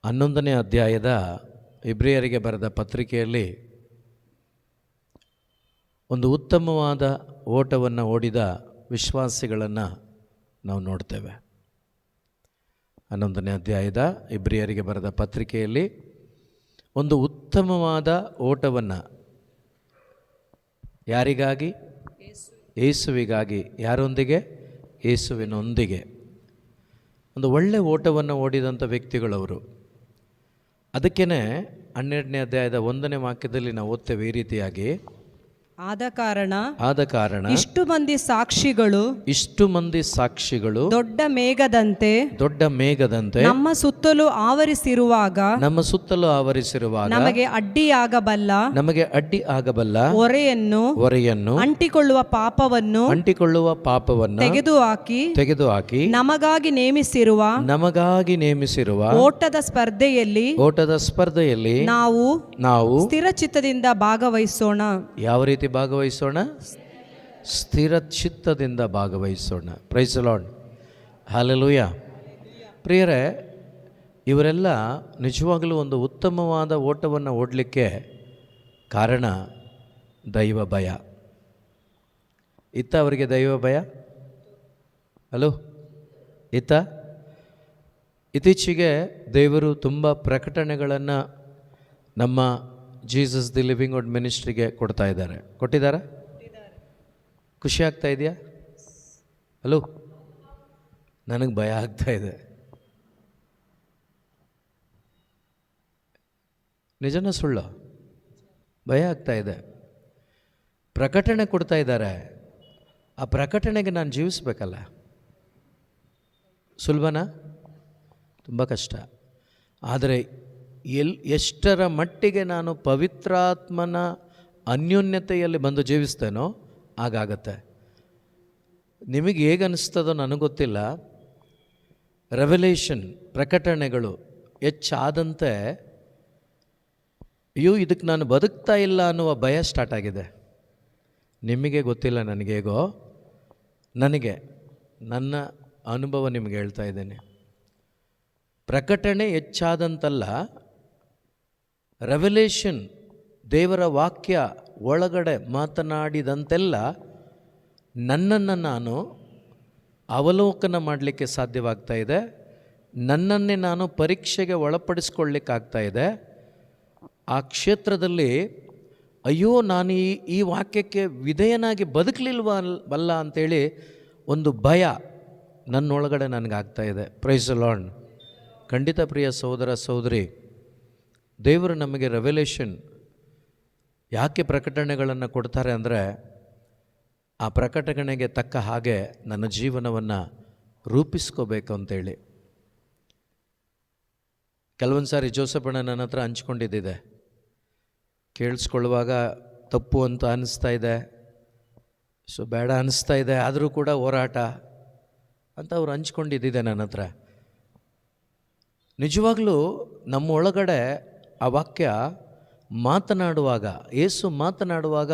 11ನೇ ಅಧ್ಯಾಯದ ಇಬ್ರಿಯರಿಗೆ ಬರೆದ ಪತ್ರಿಕೆಯಲ್ಲಿ ಒಂದು ಉತ್ತಮವಾದ ಓಟವನ್ನು ಓಡಿದ ವಿಶ್ವಾಸಿಗಳನ್ನು ನಾವು ನೋಡ್ತೇವೆ. 11ನೇ ಅಧ್ಯಾಯದ ಇಬ್ರಿಯರಿಗೆ ಬರೆದ ಪತ್ರಿಕೆಯಲ್ಲಿ ಒಂದು ಉತ್ತಮವಾದ ಓಟವನ್ನು ಯಾರಿಗಾಗಿ? ಯೇಸುವಿಗಾಗಿ. ಯಾರೊಂದಿಗೆ? ಯೇಸುವಿನೊಂದಿಗೆ ಒಂದು ಒಳ್ಳೆಯ ಓಟವನ್ನು ಓಡಿದಂಥ ವ್ಯಕ್ತಿಗಳವರು. ಅದಕ್ಕೇ 12ನೇ ಅಧ್ಯಾಯದ 1ನೇ ವಾಕ್ಯದಲ್ಲಿ ನಾವು ಓದ್ತೇವೆ ಈ ರೀತಿಯಾಗಿ, ಆದ ಕಾರಣ ಇಷ್ಟು ಮಂದಿ ಸಾಕ್ಷಿಗಳು ದೊಡ್ಡ ಮೇಘದಂತೆ ನಮ್ಮ ಸುತ್ತಲೂ ಆವರಿಸಿರುವಾಗ ನಮಗೆ ಅಡ್ಡಿ ಆಗಬಲ್ಲ ಹೊರೆಯನ್ನು ಅಂಟಿಕೊಳ್ಳುವ ಪಾಪವನ್ನು ತೆಗೆದುಹಾಕಿ ನಮಗಾಗಿ ನೇಮಿಸಿರುವ ಓಟದ ಸ್ಪರ್ಧೆಯಲ್ಲಿ ನಾವು ಸ್ಥಿರಚಿತ್ತದಿಂದ ಭಾಗವಹಿಸೋಣ. ಯಾವ ರೀತಿ ಭಾಗವಹಿಸೋಣ? ಸ್ಥಿರ ಚಿತ್ತದಿಂದ ಭಾಗವಹಿಸೋಣ. Praise the lord, hallelujah. ಪ್ರಿಯರೇ, ಇವರೆಲ್ಲ ನಿಜವಾಗಲೂ ಒಂದು ಉತ್ತಮವಾದ ಓಟವನ್ನು ಓಡಲಿಕ್ಕೆ ಕಾರಣ ದೈವ ಭಯ. ಇತ್ತ ಅವರಿಗೆ ದೈವ ಭಯ? ಹಲೋ, ಇತ್ತ? ಇತ್ತೀಚೆಗೆ ದೇವರು ತುಂಬ ಪ್ರಕಟಣೆಗಳನ್ನು ನಮ್ಮ ಜೀಸಸ್ ದಿ ಲಿವಿಂಗ್ ಗಾಡ್ ಮಿನಿಸ್ಟ್ರಿಗೆ ಕೊಟ್ಟಿದ್ದಾರೆ. ಖುಷಿ ಆಗ್ತಾ ಇದೆಯಾ? ಹಲೋ, ನನಗೆ ಭಯ ಆಗ್ತಾ ಇದೆ. ನಿಜನ ಸುಳ್ಳು? ಭಯ ಆಗ್ತಾ ಇದೆ. ಪ್ರಕಟಣೆ ಕೊಡ್ತಾ ಇದ್ದಾರೆ. ಆ ಪ್ರಕಟಣೆಗೆ ನಾನು ಜೀವಿಸ್ಬೇಕಲ್ಲ. ಸುಲಭನಾ? ತುಂಬ ಕಷ್ಟ. ಆದರೆ ಎಷ್ಟರ ಮಟ್ಟಿಗೆ ನಾನು ಪವಿತ್ರಾತ್ಮನ ಅನ್ಯೋನ್ಯತೆಯಲ್ಲಿ ಬಂದು ಜೀವಿಸ್ತೇನೋ ಆಗಾಗತ್ತೆ. ನಿಮಗೆ ಹೇಗೆ ಅನಿಸ್ತದೋ ನನಗೆ ಗೊತ್ತಿಲ್ಲ. ರೆವಲೇಷನ್, ಪ್ರಕಟಣೆಗಳು ಹೆಚ್ಚಾದಂತೆ ಅಯ್ಯೋ ಇದಕ್ಕೆ ನಾನು ಬದುಕ್ತಾ ಇಲ್ಲ ಅನ್ನುವ ಭಯ ಸ್ಟಾರ್ಟ್ ಆಗಿದೆ. ನಿಮಗೆ ಗೊತ್ತಿಲ್ಲ, ನನಗೇಗೋ ನನಗೆ ನನ್ನ ಅನುಭವ ನಿಮಗೆ ಹೇಳ್ತಾ ಇದ್ದೇನೆ. ಪ್ರಕಟಣೆ ಹೆಚ್ಚಾದಂತಲ್ಲ, ರೆವಲೇಷನ್, ದೇವರ ವಾಕ್ಯ ಒಳಗಡೆ ಮಾತನಾಡಿದಂತೆಲ್ಲ ನನ್ನನ್ನು ನಾನು ಅವಲೋಕನ ಮಾಡಲಿಕ್ಕೆ ಸಾಧ್ಯವಾಗ್ತಾ ಇದೆ. ನನ್ನನ್ನೇ ನಾನು ಪರೀಕ್ಷೆಗೆ ಒಳಪಡಿಸ್ಕೊಳ್ಳಿಕ್ಕಾಗ್ತಾ ಇದೆ. ಆ ಕ್ಷೇತ್ರದಲ್ಲಿ ಅಯ್ಯೋ ನಾನು ಈ ವಾಕ್ಯಕ್ಕೆ ವಿಧೇಯನಾಗಿ ಬದುಕಲಿಲ್ವಲ್ಲ ಅಂಥೇಳಿ ಒಂದು ಭಯ ನನ್ನೊಳಗಡೆ ನನಗಾಗ್ತಾ ಇದೆ. Praise the Lord. ಖಂಡಿತ ಪ್ರಿಯ ಸಹೋದರ ಸಹೋದರಿ, ದೇವರು ನಮಗೆ ರೆವಲೇಷನ್ ಯಾಕೆ ಪ್ರಕಟಣೆಗಳನ್ನು ಕೊಡ್ತಾರೆ ಅಂದರೆ, ಆ ಪ್ರಕಟಣೆಗೆ ತಕ್ಕ ಹಾಗೆ ನನ್ನ ಜೀವನವನ್ನು ರೂಪಿಸ್ಕೋಬೇಕು ಅಂತೇಳಿ. ಕೆಲವೊಂದು ಸಾರಿ ಜೋಸಫಣ್ಣ ನನ್ನ ಹತ್ರ ಹಂಚ್ಕೊಂಡಿದ್ದಿದೆ. ಕೇಳಿಸ್ಕೊಳ್ಳುವಾಗ ತಪ್ಪು ಅಂತ ಅನ್ನಿಸ್ತಾ ಇದೆ, ಬೇಡ ಅನ್ನಿಸ್ತಾ ಇದೆ, ಆದರೂ ಕೂಡ ಹೋರಾಟ ಅಂತ ಅವ್ರು ಹಂಚ್ಕೊಂಡಿದ್ದಿದೆ ನನ್ನ ಹತ್ರ. ನಿಜವಾಗ್ಲೂ ನಮ್ಮ ಒಳಗಡೆ ಆ ವಾಕ್ಯ ಮಾತನಾಡುವಾಗ, ಯೇಸು ಮಾತನಾಡುವಾಗ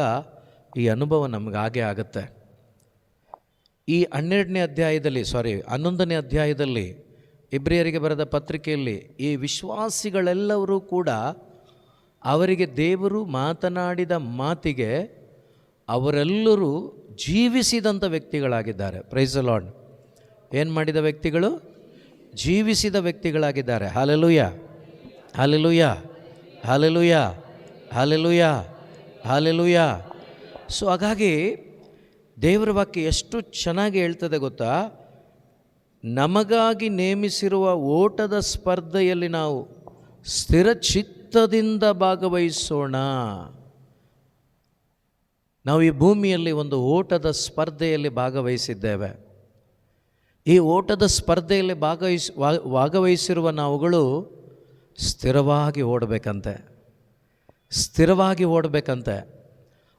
ಈ ಅನುಭವ ನಮಗೆ ಹಾಗೆ ಆಗುತ್ತೆ. ಈ 11ನೇ ಅಧ್ಯಾಯದಲ್ಲಿ ಇಬ್ರಿಯರಿಗೆ ಬರೆದ ಪತ್ರಿಕೆಯಲ್ಲಿ ಈ ವಿಶ್ವಾಸಿಗಳೆಲ್ಲರೂ ಕೂಡ ಅವರಿಗೆ ದೇವರು ಮಾತನಾಡಿದ ಮಾತಿಗೆ ಅವರೆಲ್ಲರೂ ಜೀವಿಸಿದಂಥ ವ್ಯಕ್ತಿಗಳಾಗಿದ್ದಾರೆ. Praise the lord. ಏನು ಮಾಡಿದ ವ್ಯಕ್ತಿಗಳು? ಜೀವಿಸಿದ ವ್ಯಕ್ತಿಗಳಾಗಿದ್ದಾರೆ. Hallelujah, hallelujah, hallelujah, hallelujah, hallelujah. So ಹಾಗಾಗಿ ದೇವರ ವಾಕ್ಯ ಎಷ್ಟು ಚೆನ್ನಾಗಿ ಹೇಳ್ತದೆ ಗೊತ್ತಾ? ನಮಗಾಗಿ ನೇಮಿಸಿರುವ ಓಟದ ಸ್ಪರ್ಧೆಯಲ್ಲಿ ನಾವು ಸ್ಥಿರ ಚಿತ್ತದಿಂದ ಭಾಗವಹಿಸೋಣ. ನಾವು ಈ ಭೂಮಿಯಲ್ಲಿ ಒಂದು ಓಟದ ಸ್ಪರ್ಧೆಯಲ್ಲಿ ಭಾಗವಹಿಸಿದ್ದೇವೆ. ಈ ಓಟದ ಸ್ಪರ್ಧೆಯಲ್ಲಿ ಭಾಗವಹಿಸಿರುವ ನಾವುಗಳು ಸ್ಥಿರವಾಗಿ ಓಡಬೇಕಂತೆ.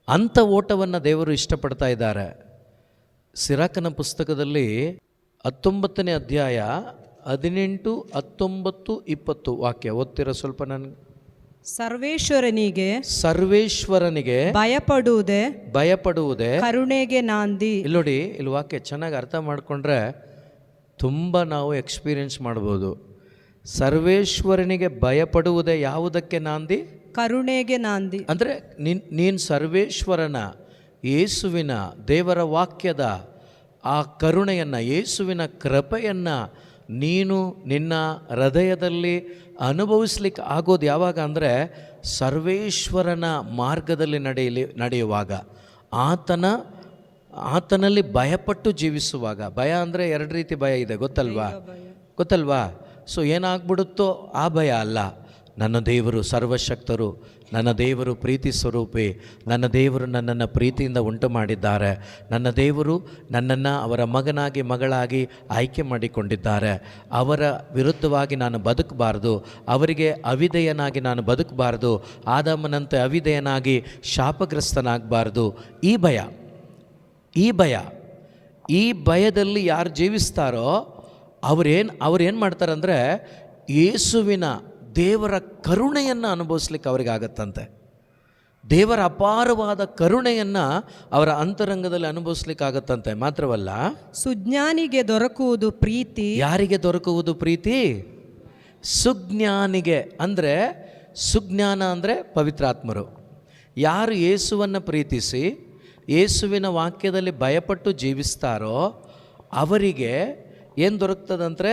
ಅಂಥ ಓಟವನ್ನು ದೇವರು ಇಷ್ಟಪಡ್ತಾ ಇದ್ದಾರೆ. ಸಿರಾಕನ ಪುಸ್ತಕದಲ್ಲಿ 19ನೇ ಅಧ್ಯಾಯ 18, 19, 20 ವಾಕ್ಯ ಓದ್ತಿರೋ ಸ್ವಲ್ಪ ನನಗೆ. ಸರ್ವೇಶ್ವರನಿಗೆ ಭಯಪಡುವುದೇ ಕರುಣೆಗೆ ನಾಂದಿ. ಇಲ್ಲಿ ವಾಕ್ಯ ಚೆನ್ನಾಗಿ ಅರ್ಥ ಮಾಡಿಕೊಂಡ್ರೆ ತುಂಬ ನಾವು ಎಕ್ಸ್ಪೀರಿಯನ್ಸ್ ಮಾಡ್ಬೋದು. ಸರ್ವೇಶ್ವರನಿಗೆ ಭಯಪಡುವುದೇ ಯಾವುದಕ್ಕೆ ನಾಂದಿ? ಕರುಣೆಗೆ ನಾಂದಿ. ಅಂದರೆ ನೀನು ಸರ್ವೇಶ್ವರನ, ಯೇಸುವಿನ, ದೇವರ ವಾಕ್ಯದ ಆ ಕರುಣೆಯನ್ನು, ಯೇಸುವಿನ ಕೃಪೆಯನ್ನು ನೀನು ನಿನ್ನ ಹೃದಯದಲ್ಲಿ ಅನುಭವಿಸ್ಲಿಕ್ಕೆ ಆಗೋದು ಯಾವಾಗ ಅಂದರೆ ಸರ್ವೇಶ್ವರನ ಮಾರ್ಗದಲ್ಲಿ ನಡೆಯುವಾಗ, ಆತನಲ್ಲಿ ಭಯಪಟ್ಟು ಜೀವಿಸುವಾಗ. ಭಯ ಅಂದರೆ ಎರಡು ರೀತಿ ಭಯ ಇದೆ, ಗೊತ್ತಲ್ವಾ? ಸೊ ಏನಾಗ್ಬಿಡುತ್ತೋ ಆ ಭಯ ಅಲ್ಲ. ನನ್ನ ದೇವರು ಸರ್ವಶಕ್ತರು, ನನ್ನ ದೇವರು ಪ್ರೀತಿ ಸ್ವರೂಪಿ, ನನ್ನ ದೇವರು ನನ್ನನ್ನು ಪ್ರೀತಿಯಿಂದ ಉಂಟು ಮಾಡಿದ್ದಾರೆ, ನನ್ನ ದೇವರು ನನ್ನನ್ನು ಅವರ ಮಗನಾಗಿ ಮಗಳಾಗಿ ಆಯ್ಕೆ ಮಾಡಿಕೊಂಡಿದ್ದಾರೆ, ಅವರ ವಿರುದ್ಧವಾಗಿ ನಾನು ಬದುಕಬಾರ್ದು, ಅವರಿಗೆ ಅವಿಧೇಯನಾಗಿ ನಾನು ಬದುಕಬಾರ್ದು, ಆದಾಮನಂತೆ ಅವಿಧೇಯನಾಗಿ ಶಾಪಗ್ರಸ್ತನಾಗಬಾರ್ದು. ಈ ಭಯದಲ್ಲಿ ಯಾರು ಜೀವಿಸ್ತಾರೋ ಅವ್ರೇನು ಮಾಡ್ತಾರಂದರೆ ಯೇಸುವಿನ, ದೇವರ ಕರುಣೆಯನ್ನು ಅನುಭವಿಸ್ಲಿಕ್ಕೆ ಅವರಿಗಾಗತ್ತಂತೆ. ದೇವರ ಅಪಾರವಾದ ಕರುಣೆಯನ್ನು ಅವರ ಅಂತರಂಗದಲ್ಲಿ ಅನುಭವಿಸ್ಲಿಕ್ಕಾಗತ್ತಂತೆ. ಮಾತ್ರವಲ್ಲ, ಸುಜ್ಞಾನಿಗೆ ದೊರಕುವುದು ಪ್ರೀತಿ. ಯಾರಿಗೆ ದೊರಕುವುದು ಪ್ರೀತಿ? ಸುಜ್ಞಾನಿಗೆ. ಅಂದರೆ ಸುಜ್ಞಾನ ಅಂದರೆ ಪವಿತ್ರಾತ್ಮರು. ಯಾರು ಯೇಸುವನ್ನು ಪ್ರೀತಿಸಿ ಯೇಸುವಿನ ವಾಕ್ಯದಲ್ಲಿ ಭಯಪಟ್ಟು ಜೀವಿಸ್ತಾರೋ ಅವರಿಗೆ ಏನು ದೊರಕ್ತದಂದರೆ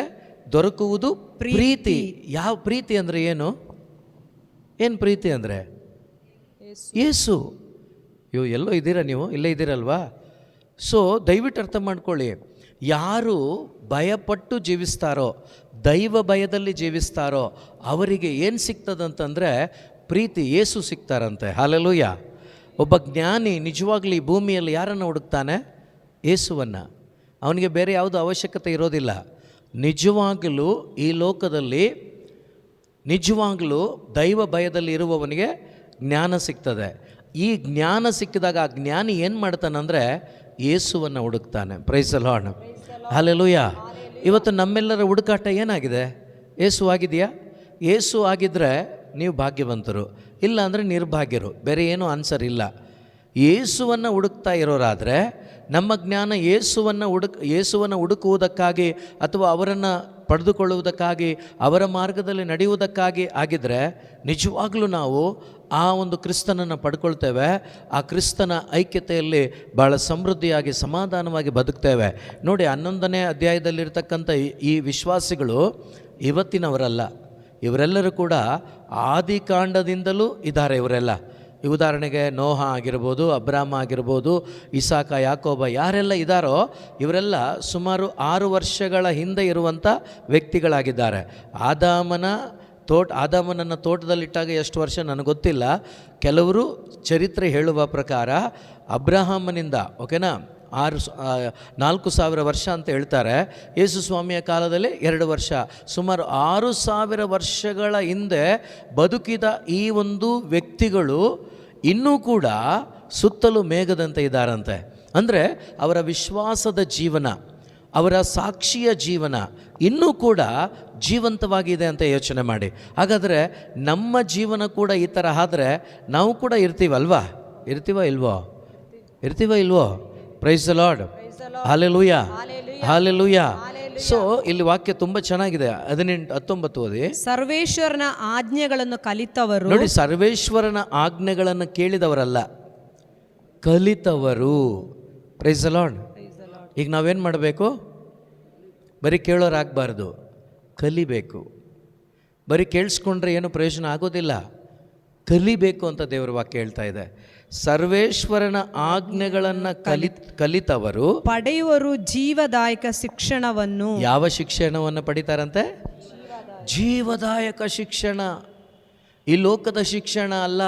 ದೊರಕುವುದು ಪ್ರೀತಿ. ಯಾವ ಪ್ರೀತಿ ಅಂದರೆ ಏನು ಪ್ರೀತಿ ಅಂದರೆ? ಯೇಸು. ಎಲ್ಲೋ ಇದ್ದೀರಾ ನೀವು? ಇಲ್ಲೇ ಇದ್ದೀರಲ್ವಾ? ಸೊ ದಯವಿಟ್ಟು ಅರ್ಥ ಮಾಡ್ಕೊಳ್ಳಿ, ಯಾರು ಭಯಪಟ್ಟು ಜೀವಿಸ್ತಾರೋ, ದೈವ ಭಯದಲ್ಲಿ ಜೀವಿಸ್ತಾರೋ ಅವರಿಗೆ ಏನು ಸಿಗ್ತದಂತಂದರೆ ಪ್ರೀತಿ. ಯೇಸು ಸಿಗ್ತಾರಂತೆ. ಹಲ್ಲೆಲೂಯಾ. ಒಬ್ಬ ಜ್ಞಾನಿ ನಿಜವಾಗ್ಲೂ ಈ ಭೂಮಿಯಲ್ಲಿ ಯಾರನ್ನು ಹುಡುಕ್ತಾನೆ? ಯೇಸುವನ್ನು. ಅವನಿಗೆ ಬೇರೆ ಯಾವುದೂ ಅವಶ್ಯಕತೆ ಇರೋದಿಲ್ಲ. ನಿಜವಾಗಲೂ ಈ ಲೋಕದಲ್ಲಿ ನಿಜವಾಗಲೂ ದೈವ ಭಯದಲ್ಲಿ ಇರುವವನಿಗೆ ಜ್ಞಾನ ಸಿಗ್ತದೆ. ಈ ಜ್ಞಾನ ಸಿಕ್ಕಿದಾಗ ಆ ಜ್ಞಾನಿ ಏನು ಮಾಡ್ತಾನಂದರೆ ಯೇಸುವನ್ನು ಹುಡುಕ್ತಾನೆ. Praise the lord. ಹಲ್ಲೆಲೂಯಾ. ಇವತ್ತು ನಮ್ಮೆಲ್ಲರ ಹುಡುಕಾಟ ಏನಾಗಿದೆ? ಯೇಸು ಆಗಿದೆಯಾ? ಯೇಸು ಆಗಿದ್ದರೆ ನೀವು ಭಾಗ್ಯವಂತರು, ಇಲ್ಲ ಅಂದರೆ ನಿರ್ಭಾಗ್ಯರು. ಬೇರೆ ಏನೂ ಆನ್ಸರ್ ಇಲ್ಲ. ಯೇಸುವನ್ನು ಹುಡುಕ್ತಾ ಇರೋರಾದರೆ ನಮ್ಮ ಜ್ಞಾನ ಯೇಸುವನ್ನು ಹುಡುಕುವುದಕ್ಕಾಗಿ ಅಥವಾ ಅವರನ್ನು ಪಡೆದುಕೊಳ್ಳುವುದಕ್ಕಾಗಿ ಅವರ ಮಾರ್ಗದಲ್ಲಿ ನಡೆಯುವುದಕ್ಕಾಗಿ ಆಗಿದ್ದರೆ ನಿಜವಾಗ್ಲೂ ನಾವು ಆ ಒಂದು ಕ್ರಿಸ್ತನನ್ನು ಪಡ್ಕೊಳ್ತೇವೆ. ಆ ಕ್ರಿಸ್ತನ ಐಕ್ಯತೆಯಲ್ಲಿ ಭಾಳ ಸಮೃದ್ಧಿಯಾಗಿ ಸಮಾಧಾನವಾಗಿ ಬದುಕ್ತೇವೆ. ನೋಡಿ, 11ನೇ ಅಧ್ಯಾಯದಲ್ಲಿರ್ತಕ್ಕಂಥ ಈ ವಿಶ್ವಾಸಿಗಳು ಇವತ್ತಿನವರಲ್ಲ. ಇವರೆಲ್ಲರೂ ಕೂಡ ಆದಿಕಾಂಡದಿಂದಲೂ ಇದ್ದಾರೆ. ಇವರೆಲ್ಲ ಉದಾಹರಣೆಗೆ ನೋಹ ಆಗಿರ್ಬೋದು, ಅಬ್ರಾಮ ಆಗಿರ್ಬೋದು, ಇಸಾಕ, ಯಾಕೋಬ, ಯಾರೆಲ್ಲ ಇದ್ದಾರೋ ಇವರೆಲ್ಲ ಸುಮಾರು 6 ವರ್ಷಗಳ ಹಿಂದೆ ಇರುವಂಥ ವ್ಯಕ್ತಿಗಳಾಗಿದ್ದಾರೆ. ಆದಾಮನನ್ನು ತೋಟದಲ್ಲಿಟ್ಟಾಗ ಎಷ್ಟು ವರ್ಷ ನನಗೆ ಗೊತ್ತಿಲ್ಲ. ಕೆಲವರು ಚರಿತ್ರೆ ಹೇಳುವ ಪ್ರಕಾರ ಅಬ್ರಹಾಮನಿಂದ 4,000 ವರ್ಷ ಅಂತ ಹೇಳ್ತಾರೆ. ಯೇಸು ಸ್ವಾಮಿಯ ಕಾಲದಲ್ಲಿ 2 ವರ್ಷ, ಸುಮಾರು 6,000 ವರ್ಷಗಳ ಹಿಂದೆ ಬದುಕಿದ ಈ ಒಂದು ವ್ಯಕ್ತಿಗಳು ಇನ್ನೂ ಕೂಡ ಸುತ್ತಲೂ ಮೇಘದಂತೆ ಇದ್ದಾರಂತೆ. ಅಂದರೆ ಅವರ ವಿಶ್ವಾಸದ ಜೀವನ, ಅವರ ಸಾಕ್ಷಿಯ ಜೀವನ ಇನ್ನೂ ಕೂಡ ಜೀವಂತವಾಗಿದೆ ಅಂತ ಯೋಚನೆ ಮಾಡಿ. ಹಾಗಾದರೆ ನಮ್ಮ ಜೀವನ ಕೂಡ ಈ ಥರ ಆದರೆ ನಾವು ಕೂಡ ಇರ್ತೀವಲ್ವಾ? ಇರ್ತೀವ ಇಲ್ವೋ? Praise the lord. Hallelujah, hallelujah. So ಇಲ್ಲಿ ವಾಕ್ಯ ತುಂಬ ಚೆನ್ನಾಗಿದೆ. 18-19 ಓದಿ. ಸರ್ವೇಶ್ವರನ ಆಜ್ಞೆಗಳನ್ನು ಕಲಿತವರು. ನೋಡಿ, ಸರ್ವೇಶ್ವರನ ಆಜ್ಞೆಗಳನ್ನು ಕೇಳಿದವರಲ್ಲ, ಕಲಿತವರು. Praise the Lord. ಈಗ ನಾವೇನು ಮಾಡಬೇಕು? ಬರೀ ಕೇಳೋರಾಗಬಾರ್ದು, ಕಲಿಬೇಕು. ಬರೀ ಕೇಳಿಸ್ಕೊಂಡ್ರೆ ಏನು ಪ್ರಯೋಜನ ಆಗೋದಿಲ್ಲ, ಕಲಿಬೇಕು ಅಂತ ದೇವರ ವಾಕ್ಯ ಹೇಳ್ತಾ ಇದೆ. ಸರ್ವೇಶ್ವರನ ಆಜ್ಞೆಗಳನ್ನು ಕಲಿತವರು ಪಡೆಯುವರು ಜೀವದಾಯಕ ಶಿಕ್ಷಣವನ್ನು. ಯಾವ ಶಿಕ್ಷಣವನ್ನು ಪಡಿತಾರಂತೆ? ಜೀವದಾಯಕ ಶಿಕ್ಷಣ. ಈ ಲೋಕದ ಶಿಕ್ಷಣ ಅಲ್ಲ,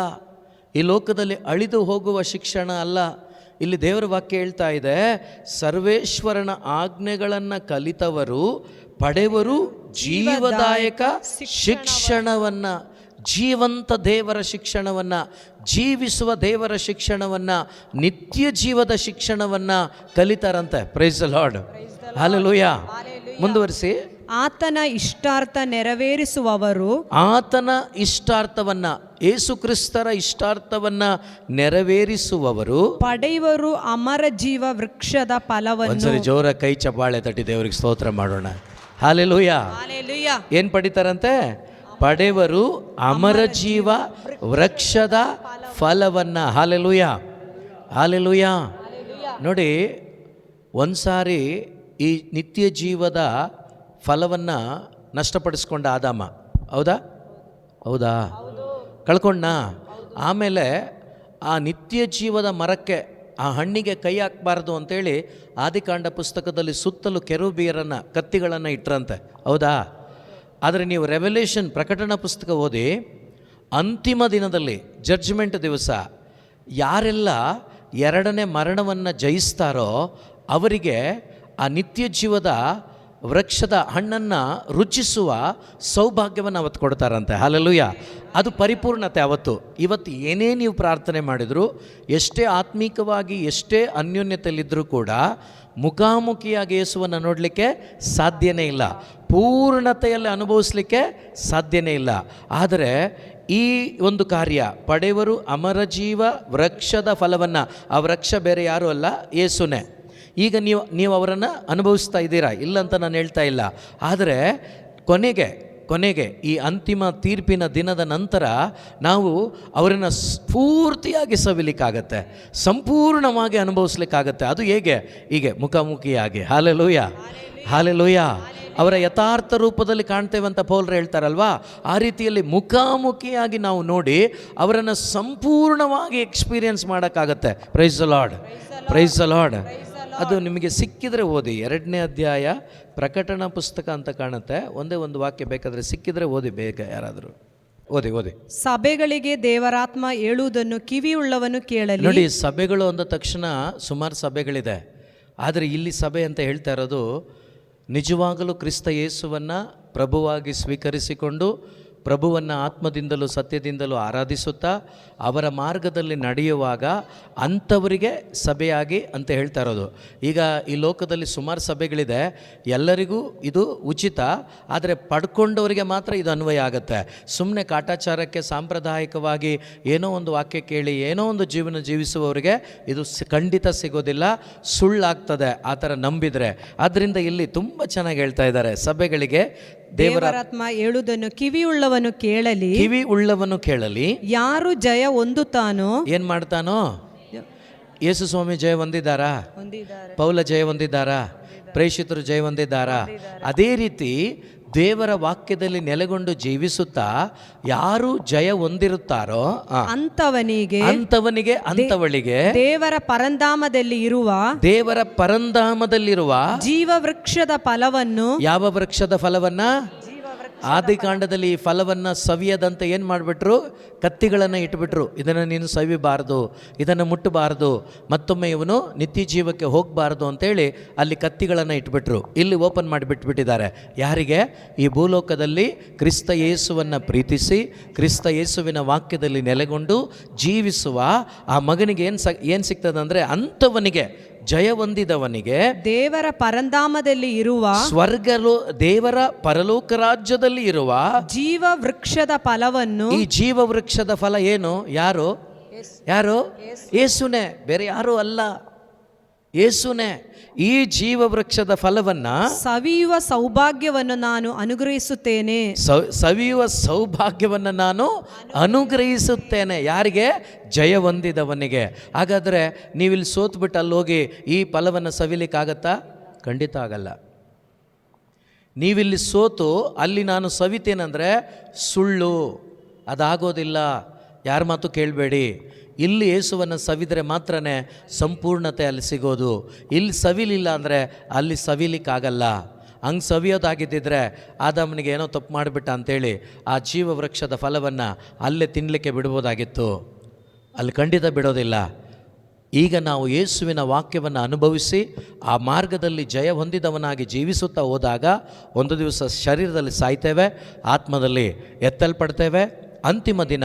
ಈ ಲೋಕದಲ್ಲಿ ಅಳಿದು ಹೋಗುವ ಶಿಕ್ಷಣ ಅಲ್ಲ. ಇಲ್ಲಿ ದೇವರ ವಾಕ್ಯ ಹೇಳ್ತಾ ಇದೆ, ಸರ್ವೇಶ್ವರನ ಆಜ್ಞೆಗಳನ್ನು ಕಲಿತವರು ಪಡೆಯುವರು ಜೀವದಾಯಕ ಶಿಕ್ಷಣವನ್ನು. ಜೀವಂತ ದೇವರ ಶಿಕ್ಷಣವನ್ನು, ಜೀವಿಸುವ ದೇವರ ಶಿಕ್ಷಣವನ್ನು, ನಿತ್ಯ ಜೀವದ ಶಿಕ್ಷಣವನ್ನು ಕಲಿತಾರಂತೆ. Praise the lord. ಹಲ್ಲೆಲೂಯಾ. ಮುಂದುವರಿಸಿ. ಆತನ ಇಷ್ಟಾರ್ಥ ನೆರವೇರಿಸುವವರು. ಆತನ ಇಷ್ಟಾರ್ಥವನ್ನು, ಯೇಸು ಕ್ರಿಸ್ತರ ಇಷ್ಟಾರ್ಥವನ್ನು ನೆರವೇರಿಸುವವರು ಪಡೆಯುವರು ಅಮರ ಜೀವ ವೃಕ್ಷದ ಫಲವನ್ನು. ಒಂದ್ಸರಿ ಜೋರ ಕೈ ಚಪ್ಪಾಳೆ ತಟ್ಟಿ ದೇವರಿಗೆ ಸ್ತೋತ್ರ ಮಾಡೋಣ. ಹಾಲೆಲೂಯ. ಹಾಲೆಲೂಯ. ಏನು ಪಡಿತಾರಂತೆ? ಪಡೆವರು ಅಮರ ಜೀವ ವೃಕ್ಷದ ಫಲವನ್ನು. Hallelujah, hallelujah. ನೋಡಿ, ಒಂದು ಸಾರಿ ಈ ನಿತ್ಯ ಜೀವದ ಫಲವನ್ನು ನಷ್ಟಪಡಿಸ್ಕೊಂಡ ಆದಾಮ, ಹೌದಾ? ಹೌದಾ? ಕಳ್ಕೊಂಡ. ಆಮೇಲೆ ಆ ನಿತ್ಯ ಜೀವದ ಮರಕ್ಕೆ, ಆ ಹಣ್ಣಿಗೆ ಕೈ ಹಾಕಬಾರ್ದು ಅಂತೇಳಿ ಆದಿಕಾಂಡ ಪುಸ್ತಕದಲ್ಲಿ ಸುತ್ತಲೂ ಕೆರೂಬಿಯರನ್ನು, ಕತ್ತಿಗಳನ್ನು ಇಟ್ಟರಂತೆ, ಹೌದಾ? ಆದರೆ ನೀವು ರೆವಲ್ಯೂಷನ್, ಪ್ರಕಟಣಾ ಪುಸ್ತಕ ಓದಿ, ಅಂತಿಮ ದಿನದಲ್ಲಿ, ಜಡ್ಜ್ಮೆಂಟ್ ದಿವಸ ಯಾರೆಲ್ಲ ಎರಡನೇ ಮರಣವನ್ನು ಜಯಿಸ್ತಾರೋ ಅವರಿಗೆ ಆ ನಿತ್ಯ ಜೀವದ ವೃಕ್ಷದ ಹಣ್ಣನ್ನು ರುಚಿಸುವ ಸೌಭಾಗ್ಯವನ್ನು ಅವತ್ತು ಕೊಡ್ತಾರಂತೆ. ಹಾಲೆಲೂಯ. ಅದು ಪರಿಪೂರ್ಣತೆ ಅವತ್ತು. ಇವತ್ತು ಏನೇ ನೀವು ಪ್ರಾರ್ಥನೆ ಮಾಡಿದರೂ, ಎಷ್ಟೇ ಆತ್ಮೀಕವಾಗಿ, ಎಷ್ಟೇ ಅನ್ಯೋನ್ಯತೆಯಲ್ಲಿದ್ದರೂ ಕೂಡ ಮುಖಾಮುಖಿಯಾಗಿ ಯೇಸುವನ್ನು ನೋಡಲಿಕ್ಕೆ ಸಾಧ್ಯನೇ ಇಲ್ಲ, ಪೂರ್ಣತೆಯಲ್ಲಿ ಅನುಭವಿಸಲಿಕ್ಕೆ ಸಾಧ್ಯನೇ ಇಲ್ಲ. ಆದರೆ ಈ ಒಂದು ಕಾರ್ಯ, ಪಡೆವರು ಅಮರಜೀವ ವೃಕ್ಷದ ಫಲವನ್ನು, ಆ ವೃಕ್ಷ ಬೇರೆ ಯಾರೂ ಅಲ್ಲ, ಯೇಸುನೇ. ಈಗ ನೀವು ಅವರನ್ನು ಅನುಭವಿಸ್ತಾ ಇದ್ದೀರಾ, ಇಲ್ಲ ಅಂತ ನಾನು ಹೇಳ್ತಾ ಇಲ್ಲ. ಆದರೆ ಕೊನೆಗೆ ಈ ಅಂತಿಮ ತೀರ್ಪಿನ ದಿನದ ನಂತರ ನಾವು ಅವರನ್ನು ಸ್ಫೂರ್ತಿಯಾಗಿ ಸವಿಲಿಕ್ಕಾಗತ್ತೆ, ಸಂಪೂರ್ಣವಾಗಿ ಅನುಭವಿಸ್ಲಿಕ್ಕಾಗತ್ತೆ. ಅದು ಹೀಗೆ ಮುಖಾಮುಖಿಯಾಗಿ. Hallelujah, hallelujah. ಅವರ ಯಥಾರ್ಥ ರೂಪದಲ್ಲಿ ಕಾಣ್ತೇವೆ ಅಂತ ಪೌಲರು ಹೇಳ್ತಾರಲ್ವಾ, ಆ ರೀತಿಯಲ್ಲಿ ಮುಖಾಮುಖಿಯಾಗಿ ನಾವು ನೋಡಿ ಅವರನ್ನು ಸಂಪೂರ್ಣವಾಗಿ ಎಕ್ಸ್ಪೀರಿಯನ್ಸ್ ಮಾಡೋಕ್ಕಾಗತ್ತೆ. Praise the Lord, praise the Lord. ಅದು ನಿಮಗೆ ಸಿಕ್ಕಿದರೆ ಓದಿ, 2ನೇ ಅಧ್ಯಾಯ ಪ್ರಕಟಣಾ ಪುಸ್ತಕ ಅಂತ ಕಾಣುತ್ತೆ. ಒಂದೇ ಒಂದು ವಾಕ್ಯ ಬೇಕಾದರೆ ಸಿಕ್ಕಿದರೆ ಓದಿ, ಬೇಗ ಯಾರಾದರೂ ಓದಿ. ಸಭೆಗಳಿಗೆ ದೇವರಾತ್ಮ ಹೇಳುವುದನ್ನು ಕಿವಿಯುಳ್ಳವನು ಕೇಳಲಿ. ನೋಡಿ, ಸಭೆಗಳು ಅಂದ ತಕ್ಷಣ ಸುಮಾರು ಸಭೆಗಳಿದೆ. ಆದರೆ ಇಲ್ಲಿ ಸಭೆ ಅಂತ ಹೇಳ್ತಾ ಇರೋದು ನಿಜವಾಗಲೂ ಕ್ರಿಸ್ತ ಯೇಸುವನ್ನು ಪ್ರಭುವಾಗಿ ಸ್ವೀಕರಿಸಿಕೊಂಡು, ಪ್ರಭುವನ್ನು ಆತ್ಮದಿಂದಲೂ ಸತ್ಯದಿಂದಲೂ ಆರಾಧಿಸುತ್ತಾ ಅವರ ಮಾರ್ಗದಲ್ಲಿ ನಡೆಯುವಾಗ ಅಂಥವರಿಗೆ ಸಭೆಯಾಗಿ ಅಂತ ಹೇಳ್ತಾ ಇರೋದು. ಈಗ ಈ ಲೋಕದಲ್ಲಿ ಸುಮಾರು ಸಭೆಗಳಿದೆ, ಎಲ್ಲರಿಗೂ ಇದು ಉಚಿತ, ಆದರೆ ಪಡ್ಕೊಂಡವರಿಗೆ ಮಾತ್ರ ಇದು ಅನ್ವಯ ಆಗುತ್ತೆ. ಸುಮ್ಮನೆ ಕಾಟಾಚಾರಕ್ಕೆ, ಸಾಂಪ್ರದಾಯಿಕವಾಗಿ ಏನೋ ಒಂದು ವಾಕ್ಯ ಕೇಳಿ ಏನೋ ಒಂದು ಜೀವನ ಜೀವಿಸುವವರಿಗೆ ಇದು ಖಂಡಿತ ಸಿಗೋದಿಲ್ಲ, ಸುಳ್ಳಾಗ್ತದೆ ಆ ಥರ ನಂಬಿದರೆ. ಆದ್ದರಿಂದ ಇಲ್ಲಿ ತುಂಬ ಚೆನ್ನಾಗಿ ಹೇಳ್ತಾ ಇದ್ದಾರೆ, ಸಭೆಗಳಿಗೆ ದೇವರಾತ್ಮ ಹೇಳುವುದನ್ನು ಕಿವಿಯುಳ್ಳವನು ಕೇಳಲಿ. ಯಾರು ಜಯ ಹೊಂದುತ್ತಾನೋ, ಏನ್ ಮಾಡ್ತಾನೋ? ಯೇಸು ಸ್ವಾಮಿ ಜಯ ಹೊಂದಿದ್ದಾರಾ? ಪೌಲ ಜಯ ಹೊಂದಿದ್ದಾರಾ? ಪ್ರೇಷಿತರು ಜಯ ಹೊಂದಿದ್ದಾರಾ? ಅದೇ ರೀತಿ ದೇವರ ವಾಕ್ಯದಲ್ಲಿ ನೆಲೆಗೊಂಡು ಜೀವಿಸುತ್ತಾ ಯಾರು ಜಯ ಹೊಂದಿರುತ್ತಾರೋ ಅಂತವನಿಗೆ ಅಂತವಳಿಗೆ ದೇವರ ಪರಂಧಾಮದಲ್ಲಿರುವ ಜೀವ ವೃಕ್ಷದ ಫಲವನ್ನು. ಯಾವ ವೃಕ್ಷದ ಫಲವನ್ನ? ಆದಿಕಾಂಡದಲ್ಲಿ ಈ ಫಲವನ್ನು ಸವಿಯದಂತೆ ಏನು ಮಾಡಿಬಿಟ್ರು? ಕತ್ತಿಗಳನ್ನು ಇಟ್ಬಿಟ್ರು. ಇದನ್ನು ನೀನು ಸವಿಬಾರ್ದು, ಇದನ್ನು ಮುಟ್ಟಬಾರ್ದು, ಮತ್ತೊಮ್ಮೆ ಇವನು ನಿತ್ಯ ಜೀವಕ್ಕೆ ಹೋಗಬಾರ್ದು ಅಂತೇಳಿ ಅಲ್ಲಿ ಕತ್ತಿಗಳನ್ನು ಇಟ್ಬಿಟ್ರು. ಇಲ್ಲಿ ಓಪನ್ ಮಾಡಿಬಿಟ್ಬಿಟ್ಟಿದ್ದಾರೆ. ಯಾರಿಗೆ? ಈ ಭೂಲೋಕದಲ್ಲಿ ಕ್ರಿಸ್ತ ಯೇಸುವನ್ನು ಪ್ರೀತಿಸಿ ಕ್ರಿಸ್ತ ಯೇಸುವಿನ ವಾಕ್ಯದಲ್ಲಿ ನೆಲೆಗೊಂಡು ಜೀವಿಸುವ ಆ ಮಗನಿಗೆ ಏನು ಸಿಗ್ತದಂದರೆ, ಅಂಥವನಿಗೆ, ಜಯ ಹೊಂದಿದವನಿಗೆ ದೇವರ ಪರಂಧಾಮದಲ್ಲಿ ಇರುವ ದೇವರ ಪರಲೋಕ ರಾಜ್ಯದಲ್ಲಿ ಇರುವ ಜೀವ ವೃಕ್ಷದ ಫಲವನ್ನು. ಈ ಜೀವ ವೃಕ್ಷದ ಫಲ ಏನು? ಯಾರು? ಯೇಸುನೇ, ಬೇರೆ ಯಾರು ಅಲ್ಲ, ಯೇಸುನೇ. ಈ ಜೀವ ವೃಕ್ಷದ ಫಲವನ್ನ ಸವಿಯುವ ಸೌಭಾಗ್ಯವನ್ನು ನಾನು ಅನುಗ್ರಹಿಸುತ್ತೇನೆ. ಸವಿಯುವ ಸೌಭಾಗ್ಯವನ್ನು ನಾನು ಅನುಗ್ರಹಿಸುತ್ತೇನೆ. ಯಾರಿಗೆ? ಜಯ ಹೊಂದಿದವನಿಗೆ. ಹಾಗಾದರೆ ನೀವಿಲ್ಲಿ ಸೋತ್ಬಿಟ್ಟು ಅಲ್ಲಿ ಹೋಗಿ ಈ ಫಲವನ್ನು ಸವಿಲಿಕ್ಕಾಗತ್ತಾ? ಖಂಡಿತ ಆಗಲ್ಲ. ನೀವಿಲ್ಲಿ ಸೋತು ಅಲ್ಲಿ ನಾನು ಸವಿತೇನೆಂದರೆ ಸುಳ್ಳು, ಅದಾಗೋದಿಲ್ಲ. ಯಾರ ಮಾತು ಕೇಳಬೇಡಿ. ಇಲ್ಲಿ ಯೇಸುವನ್ನು ಸವಿದರೆ ಮಾತ್ರ ಸಂಪೂರ್ಣತೆ ಅಲ್ಲಿ ಸಿಗೋದು. ಇಲ್ಲಿ ಸವಿಲಿಲ್ಲ ಅಂದರೆ ಅಲ್ಲಿ ಸವಿಲಿಕ್ಕಾಗಲ್ಲ. ಹಂಗೆ ಸವಿಯೋದಾಗಿದ್ದಿದ್ರೆ ಆದಾಮನಿಗೆ ಏನೋ ತಪ್ಪು ಮಾಡಿಬಿಟ್ಟ ಅಂಥೇಳಿ ಆ ಜೀವ ವೃಕ್ಷದ ಫಲವನ್ನು ಅಲ್ಲೇ ತಿನ್ನಲಿಕ್ಕೆ ಬಿಡ್ಬೋದಾಗಿತ್ತು. ಅಲ್ಲಿ ಖಂಡಿತ ಬಿಡೋದಿಲ್ಲ. ಈಗ ನಾವು ಯೇಸುವಿನ ವಾಕ್ಯವನ್ನು ಅನುಭವಿಸಿ ಆ ಮಾರ್ಗದಲ್ಲಿ ಜಯ ಹೊಂದಿದವನಾಗಿ ಜೀವಿಸುತ್ತಾ ಹೋದಾಗ ಒಂದು ದಿವಸ ಶರೀರದಲ್ಲಿ ಸಾಯ್ತೇವೆ, ಆತ್ಮದಲ್ಲಿ ಎತ್ತಲ್ಪಡ್ತೇವೆ. ಅಂತಿಮ ದಿನ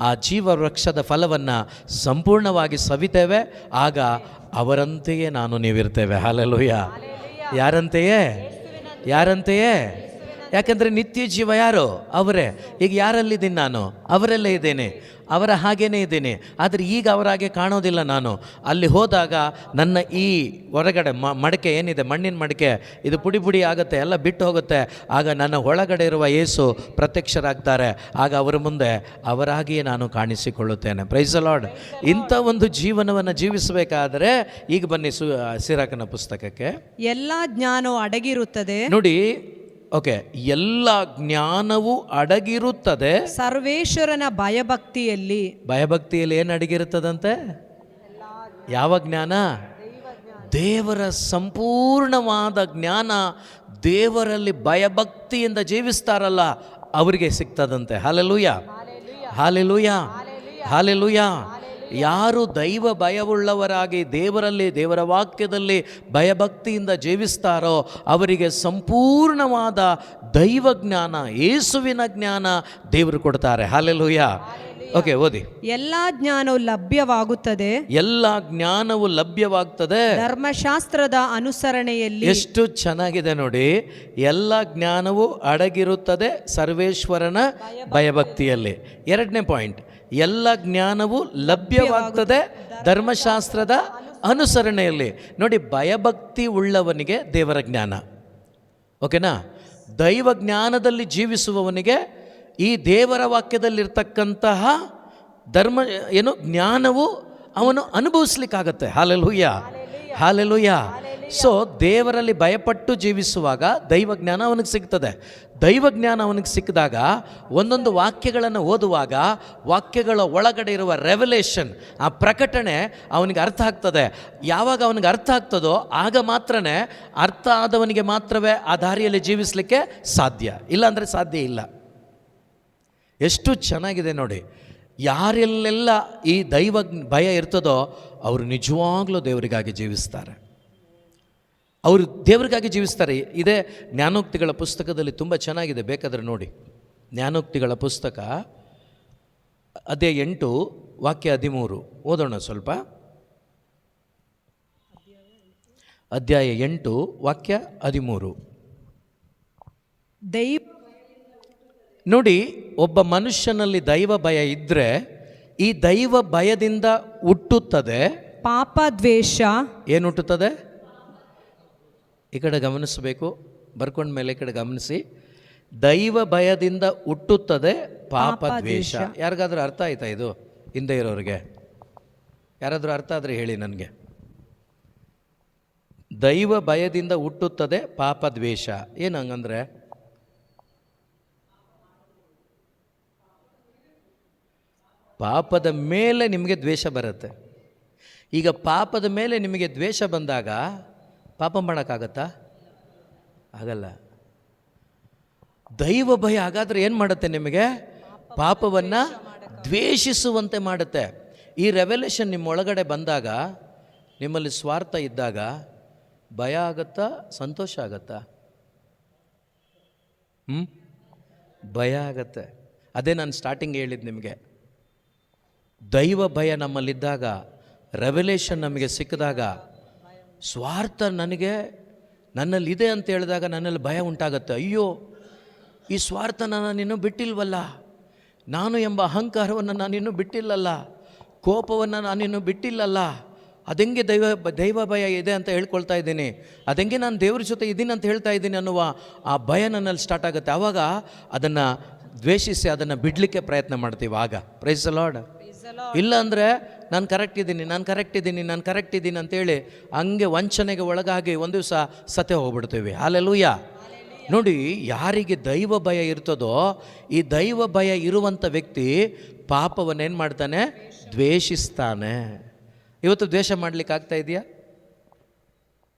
ಆ ಜೀವ ವೃಕ್ಷದ ಫಲವನ್ನು ಸಂಪೂರ್ಣವಾಗಿ ಸವಿತೇವೆ. ಆಗ ಅವರಂತೆಯೇ ನಾನು ನೀವಿರ್ತೇವೆ. ಹಲ್ಲೆಲೂಯಾ. ಯಾರಂತೆಯೇ? ಯಾಕಂದರೆ ನಿತ್ಯ ಜೀವ ಯಾರು? ಅವರೇ. ಈಗ ಯಾರಲ್ಲಿದ್ದೀನಿ ನಾನು? ಅವರಲ್ಲೇ ಇದ್ದೇನೆ, ಅವರ ಹಾಗೇನೇ ಇದ್ದೀನಿ. ಆದರೆ ಈಗ ಅವರ ಹಾಗೆ ಕಾಣೋದಿಲ್ಲ ನಾನು. ಅಲ್ಲಿ ಹೋದಾಗ ನನ್ನ ಈ ಹೊರಗಡೆ ಮಡಕೆ ಏನಿದೆ, ಮಣ್ಣಿನ ಮಡಕೆ, ಇದು ಪುಡಿ ಪುಡಿ ಆಗುತ್ತೆ, ಎಲ್ಲ ಬಿಟ್ಟು ಹೋಗುತ್ತೆ. ಆಗ ನನ್ನ ಒಳಗಡೆ ಇರುವ ಯೇಸು ಪ್ರತ್ಯಕ್ಷರಾಗ್ತಾರೆ. ಆಗ ಅವರ ಮುಂದೆ ಅವರಾಗಿಯೇ ನಾನು ಕಾಣಿಸಿಕೊಳ್ಳುತ್ತೇನೆ. Price the lord. ಇಂಥ ಒಂದು ಜೀವನವನ್ನು ಜೀವಿಸಬೇಕಾದರೆ ಈಗ ಬನ್ನಿ ಸಿರಾಕನ ಪುಸ್ತಕಕ್ಕೆ. ಎಲ್ಲ ಜ್ಞಾನವು ಅಡಗಿರುತ್ತದೆ. ನೋಡಿ, ಓಕೆ, ಎಲ್ಲ ಜ್ಞಾನವು ಅಡಗಿರುತ್ತದೆ ಸರ್ವೇಶ್ವರನ ಭಯಭಕ್ತಿಯಲ್ಲಿ. ಭಯಭಕ್ತಿಯಲ್ಲಿ ಏನು ಅಡಗಿರುತ್ತದಂತೆ? ಯಾವ ಜ್ಞಾನ? ದೇವರ ಸಂಪೂರ್ಣವಾದ ಜ್ಞಾನ. ದೇವರಲ್ಲಿ ಭಯಭಕ್ತಿಯಿಂದ ಜೀವಿಸ್ತಾರಲ್ಲ ಅವರಿಗೆ ಸಿಗ್ತದಂತೆ. Hallelujah, hallelujah, hallelujah. ಯಾರು ದೈವ ಭಯವುಳ್ಳವರಾಗಿ ದೇವರಲ್ಲಿ, ದೇವರ ವಾಕ್ಯದಲ್ಲಿ ಭಯಭಕ್ತಿಯಿಂದ ಜೀವಿಸ್ತಾರೋ ಅವರಿಗೆ ಸಂಪೂರ್ಣವಾದ ದೈವ ಜ್ಞಾನ, ಯೇಸುವಿನ ಜ್ಞಾನ ದೇವರು ಕೊಡ್ತಾರೆ. ಹಾಲೆಲೂಯಾ. ಓಕೆ, ಓದಿ. ಎಲ್ಲ ಜ್ಞಾನವು ಲಭ್ಯವಾಗುತ್ತದೆ. ಎಲ್ಲ ಜ್ಞಾನವು ಲಭ್ಯವಾಗ್ತದೆ ಧರ್ಮಶಾಸ್ತ್ರದ ಅನುಸರಣೆಯಲ್ಲಿ. ಎಷ್ಟು ಚೆನ್ನಾಗಿದೆ ನೋಡಿ. ಎಲ್ಲ ಜ್ಞಾನವು ಅಡಗಿರುತ್ತದೆ ಸರ್ವೇಶ್ವರನ ಭಯಭಕ್ತಿಯಲ್ಲಿ. ಎರಡನೇ ಪಾಯಿಂಟ್, ಎಲ್ಲ ಜ್ಞಾನವು ಲಭ್ಯವಾಗ್ತದೆ ಧರ್ಮಶಾಸ್ತ್ರದ ಅನುಸರಣೆಯಲ್ಲಿ. ನೋಡಿ, ಭಯಭಕ್ತಿ ಉಳ್ಳವನಿಗೆ ದೇವರ ಜ್ಞಾನ, ಓಕೆನಾ? ದೈವ ಜ್ಞಾನದಲ್ಲಿ ಜೀವಿಸುವವನಿಗೆ ಈ ದೇವರ ವಾಕ್ಯದಲ್ಲಿರ್ತಕ್ಕಂತಹ ಜ್ಞಾನವು ಅವನು ಅನುಭವಿಸ್ಲಿಕ್ಕಾಗತ್ತೆ. Hallelujah, hallelujah. ಸೊ ದೇವರಲ್ಲಿ ಭಯಪಟ್ಟು ಜೀವಿಸುವಾಗ ದೈವ ಜ್ಞಾನ ಅವನಿಗೆ ಸಿಗ್ತದೆ. ದೈವ ಜ್ಞಾನ ಅವನಿಗೆ ಸಿಕ್ಕಿದಾಗ ಒಂದೊಂದು ವಾಕ್ಯಗಳನ್ನು ಓದುವಾಗ ವಾಕ್ಯಗಳ ಒಳಗಡೆ ಇರುವ ರೆವಲೇಷನ್, ಆ ಪ್ರಕಟಣೆ ಅವನಿಗೆ ಅರ್ಥ ಆಗ್ತದೆ. ಯಾವಾಗ ಅವನಿಗೆ ಅರ್ಥ ಆಗ್ತದೋ ಆಗ ಮಾತ್ರನೇ, ಅರ್ಥ ಆದವನಿಗೆ ಮಾತ್ರವೇ ಆ ದಾರಿಯಲ್ಲಿ ಜೀವಿಸಲಿಕ್ಕೆ ಸಾಧ್ಯ, ಇಲ್ಲಾಂದರೆ ಸಾಧ್ಯ ಇಲ್ಲ. ಎಷ್ಟು ಚೆನ್ನಾಗಿದೆ ನೋಡಿ. ಯಾರೆಲ್ಲೆಲ್ಲ ಈ ದೈವ ಭಯ ಇರ್ತದೋ ಅವರು ನಿಜವಾಗ್ಲೂ ದೇವರಿಗಾಗಿ ಜೀವಿಸ್ತಾರೆ. ಅವರು ದೇವರಿಗಾಗಿ ಜೀವಿಸ್ತಾರೆ. ಇದೇ ಜ್ಞಾನೋಕ್ತಿಗಳ ಪುಸ್ತಕದಲ್ಲಿ ತುಂಬ ಚೆನ್ನಾಗಿದೆ, ಬೇಕಾದರೆ ನೋಡಿ. ಜ್ಞಾನೋಕ್ತಿಗಳ ಪುಸ್ತಕ ಅದೇ 8 ವಾಕ್ಯ 13 ಓದೋಣ ಸ್ವಲ್ಪ. ಅಧ್ಯಾಯ 8 ವಾಕ್ಯ 13 ನೋಡಿ. ಒಬ್ಬ ಮನುಷ್ಯನಲ್ಲಿ ದೈವ ಭಯ ಇದ್ದರೆ ಈ ದೈವ ಭಯದಿಂದ ಹುಟ್ಟುತ್ತದೆ ಪಾಪ ದ್ವೇಷ. ಏನು ಹುಟ್ಟುತ್ತದೆ? ಈ ಕಡೆ ಗಮನಿಸಬೇಕು, ಬರ್ಕೊಂಡ ಮೇಲೆ ಈ ಕಡೆ ಗಮನಿಸಿ. ದೈವ ಭಯದಿಂದ ಹುಟ್ಟುತ್ತದೆ ಪಾಪ ದ್ವೇಷ. ಯಾರಿಗಾದ್ರೂ ಅರ್ಥ ಆಯ್ತಾ ಇದು? ಹಿಂದೆ ಇರೋರಿಗೆ ಯಾರಾದರೂ ಅರ್ಥ ಆದರೆ ಹೇಳಿ ನನಗೆ. ದೈವ ಭಯದಿಂದ ಹುಟ್ಟುತ್ತದೆ ಪಾಪ ದ್ವೇಷ. ಏನು ಹಂಗಂದ್ರೆ? ಪಾಪದ ಮೇಲೆ ನಿಮಗೆ ದ್ವೇಷ ಬರುತ್ತೆ. ಈಗ ಪಾಪದ ಮೇಲೆ ನಿಮಗೆ ದ್ವೇಷ ಬಂದಾಗ ಪಾಪ ಮಾಡೋಕ್ಕಾಗತ್ತಾ? ಆಗಲ್ಲ. ದೈವ ಭಯ ಹಾಗಾದರೆ ಏನು ಮಾಡುತ್ತೆ? ನಿಮಗೆ ಪಾಪವನ್ನು ದ್ವೇಷಿಸುವಂತೆ ಮಾಡುತ್ತೆ. ಈ ರೆವಲ್ಯೂಷನ್ ನಿಮ್ಮ ಒಳಗಡೆ ಬಂದಾಗ, ನಿಮ್ಮಲ್ಲಿ ಸ್ವಾರ್ಥ ಇದ್ದಾಗ ಭಯ ಆಗತ್ತಾ, ಸಂತೋಷ ಆಗತ್ತಾ? ಭಯ ಆಗತ್ತೆ. ಅದೇ ನಾನು ಸ್ಟಾರ್ಟಿಂಗ್ ಹೇಳಿದ್ದು ನಿಮಗೆ. ದೈವ ಭಯ ನಮ್ಮಲ್ಲಿದ್ದಾಗ, ರೆವಲ್ಯೂಷನ್ ನಮಗೆ ಸಿಕ್ಕಿದಾಗ, ಸ್ವಾರ್ಥ ನನ್ನಲ್ಲಿದೆ ಅಂತ ಹೇಳಿದಾಗ ನನ್ನಲ್ಲಿ ಭಯ ಉಂಟಾಗತ್ತೆ. ಅಯ್ಯೋ, ಈ ಸ್ವಾರ್ಥ ನಾನಿನ್ನೂ ಬಿಟ್ಟಿಲ್ವಲ್ಲ, ನಾನು ಎಂಬ ಅಹಂಕಾರವನ್ನು ನಾನಿನ್ನೂ ಬಿಟ್ಟಿಲ್ಲಲ್ಲ, ಕೋಪವನ್ನು ನಾನಿನ್ನೂ ಬಿಟ್ಟಿಲ್ಲಲ್ಲ, ಅದೆಂಗೆ ದೈವ ಭಯ ಇದೆ ಅಂತ ಹೇಳ್ಕೊಳ್ತಾ ಇದ್ದೀನಿ, ಅದೆಂಗೆ ನಾನು ದೇವ್ರ ಜೊತೆ ಇದ್ದೀನಿ ಅಂತ ಹೇಳ್ತಾ ಇದ್ದೀನಿ ಅನ್ನುವ ಆ ಭಯ ನನ್ನಲ್ಲಿ ಸ್ಟಾರ್ಟ್ ಆಗುತ್ತೆ. ಆವಾಗ ಅದನ್ನು ದ್ವೇಷಿಸಿ ಅದನ್ನು ಬಿಡಲಿಕ್ಕೆ ಪ್ರಯತ್ನ ಮಾಡ್ತೀವಿ. ಆಗ ಪ್ರೈಸ್ ದ ಲಾರ್ಡ್. ಇಲ್ಲ ಅಂದರೆ ನಾನು ಕರೆಕ್ಟ್ ಇದ್ದೀನಿ ಅಂತೇಳಿ ಹಂಗೆ ವಂಚನೆಗೆ ಒಳಗಾಗಿ ಒಂದು ದಿವಸ ಸತೆ ಹೋಗ್ಬಿಡ್ತೀವಿ. ಹಾಲೆಲೂಯಾ. ನೋಡಿ, ಯಾರಿಗೆ ದೈವ ಭಯ ಇರ್ತದೋ, ಈ ದೈವ ಭಯ ಇರುವಂಥ ವ್ಯಕ್ತಿ ಪಾಪವನ್ನೇನು ಮಾಡ್ತಾನೆ? ದ್ವೇಷಿಸ್ತಾನೆ. ಇವತ್ತು ದ್ವೇಷ ಮಾಡಲಿಕ್ಕೆ ಆಗ್ತಾ ಇದೆಯಾ?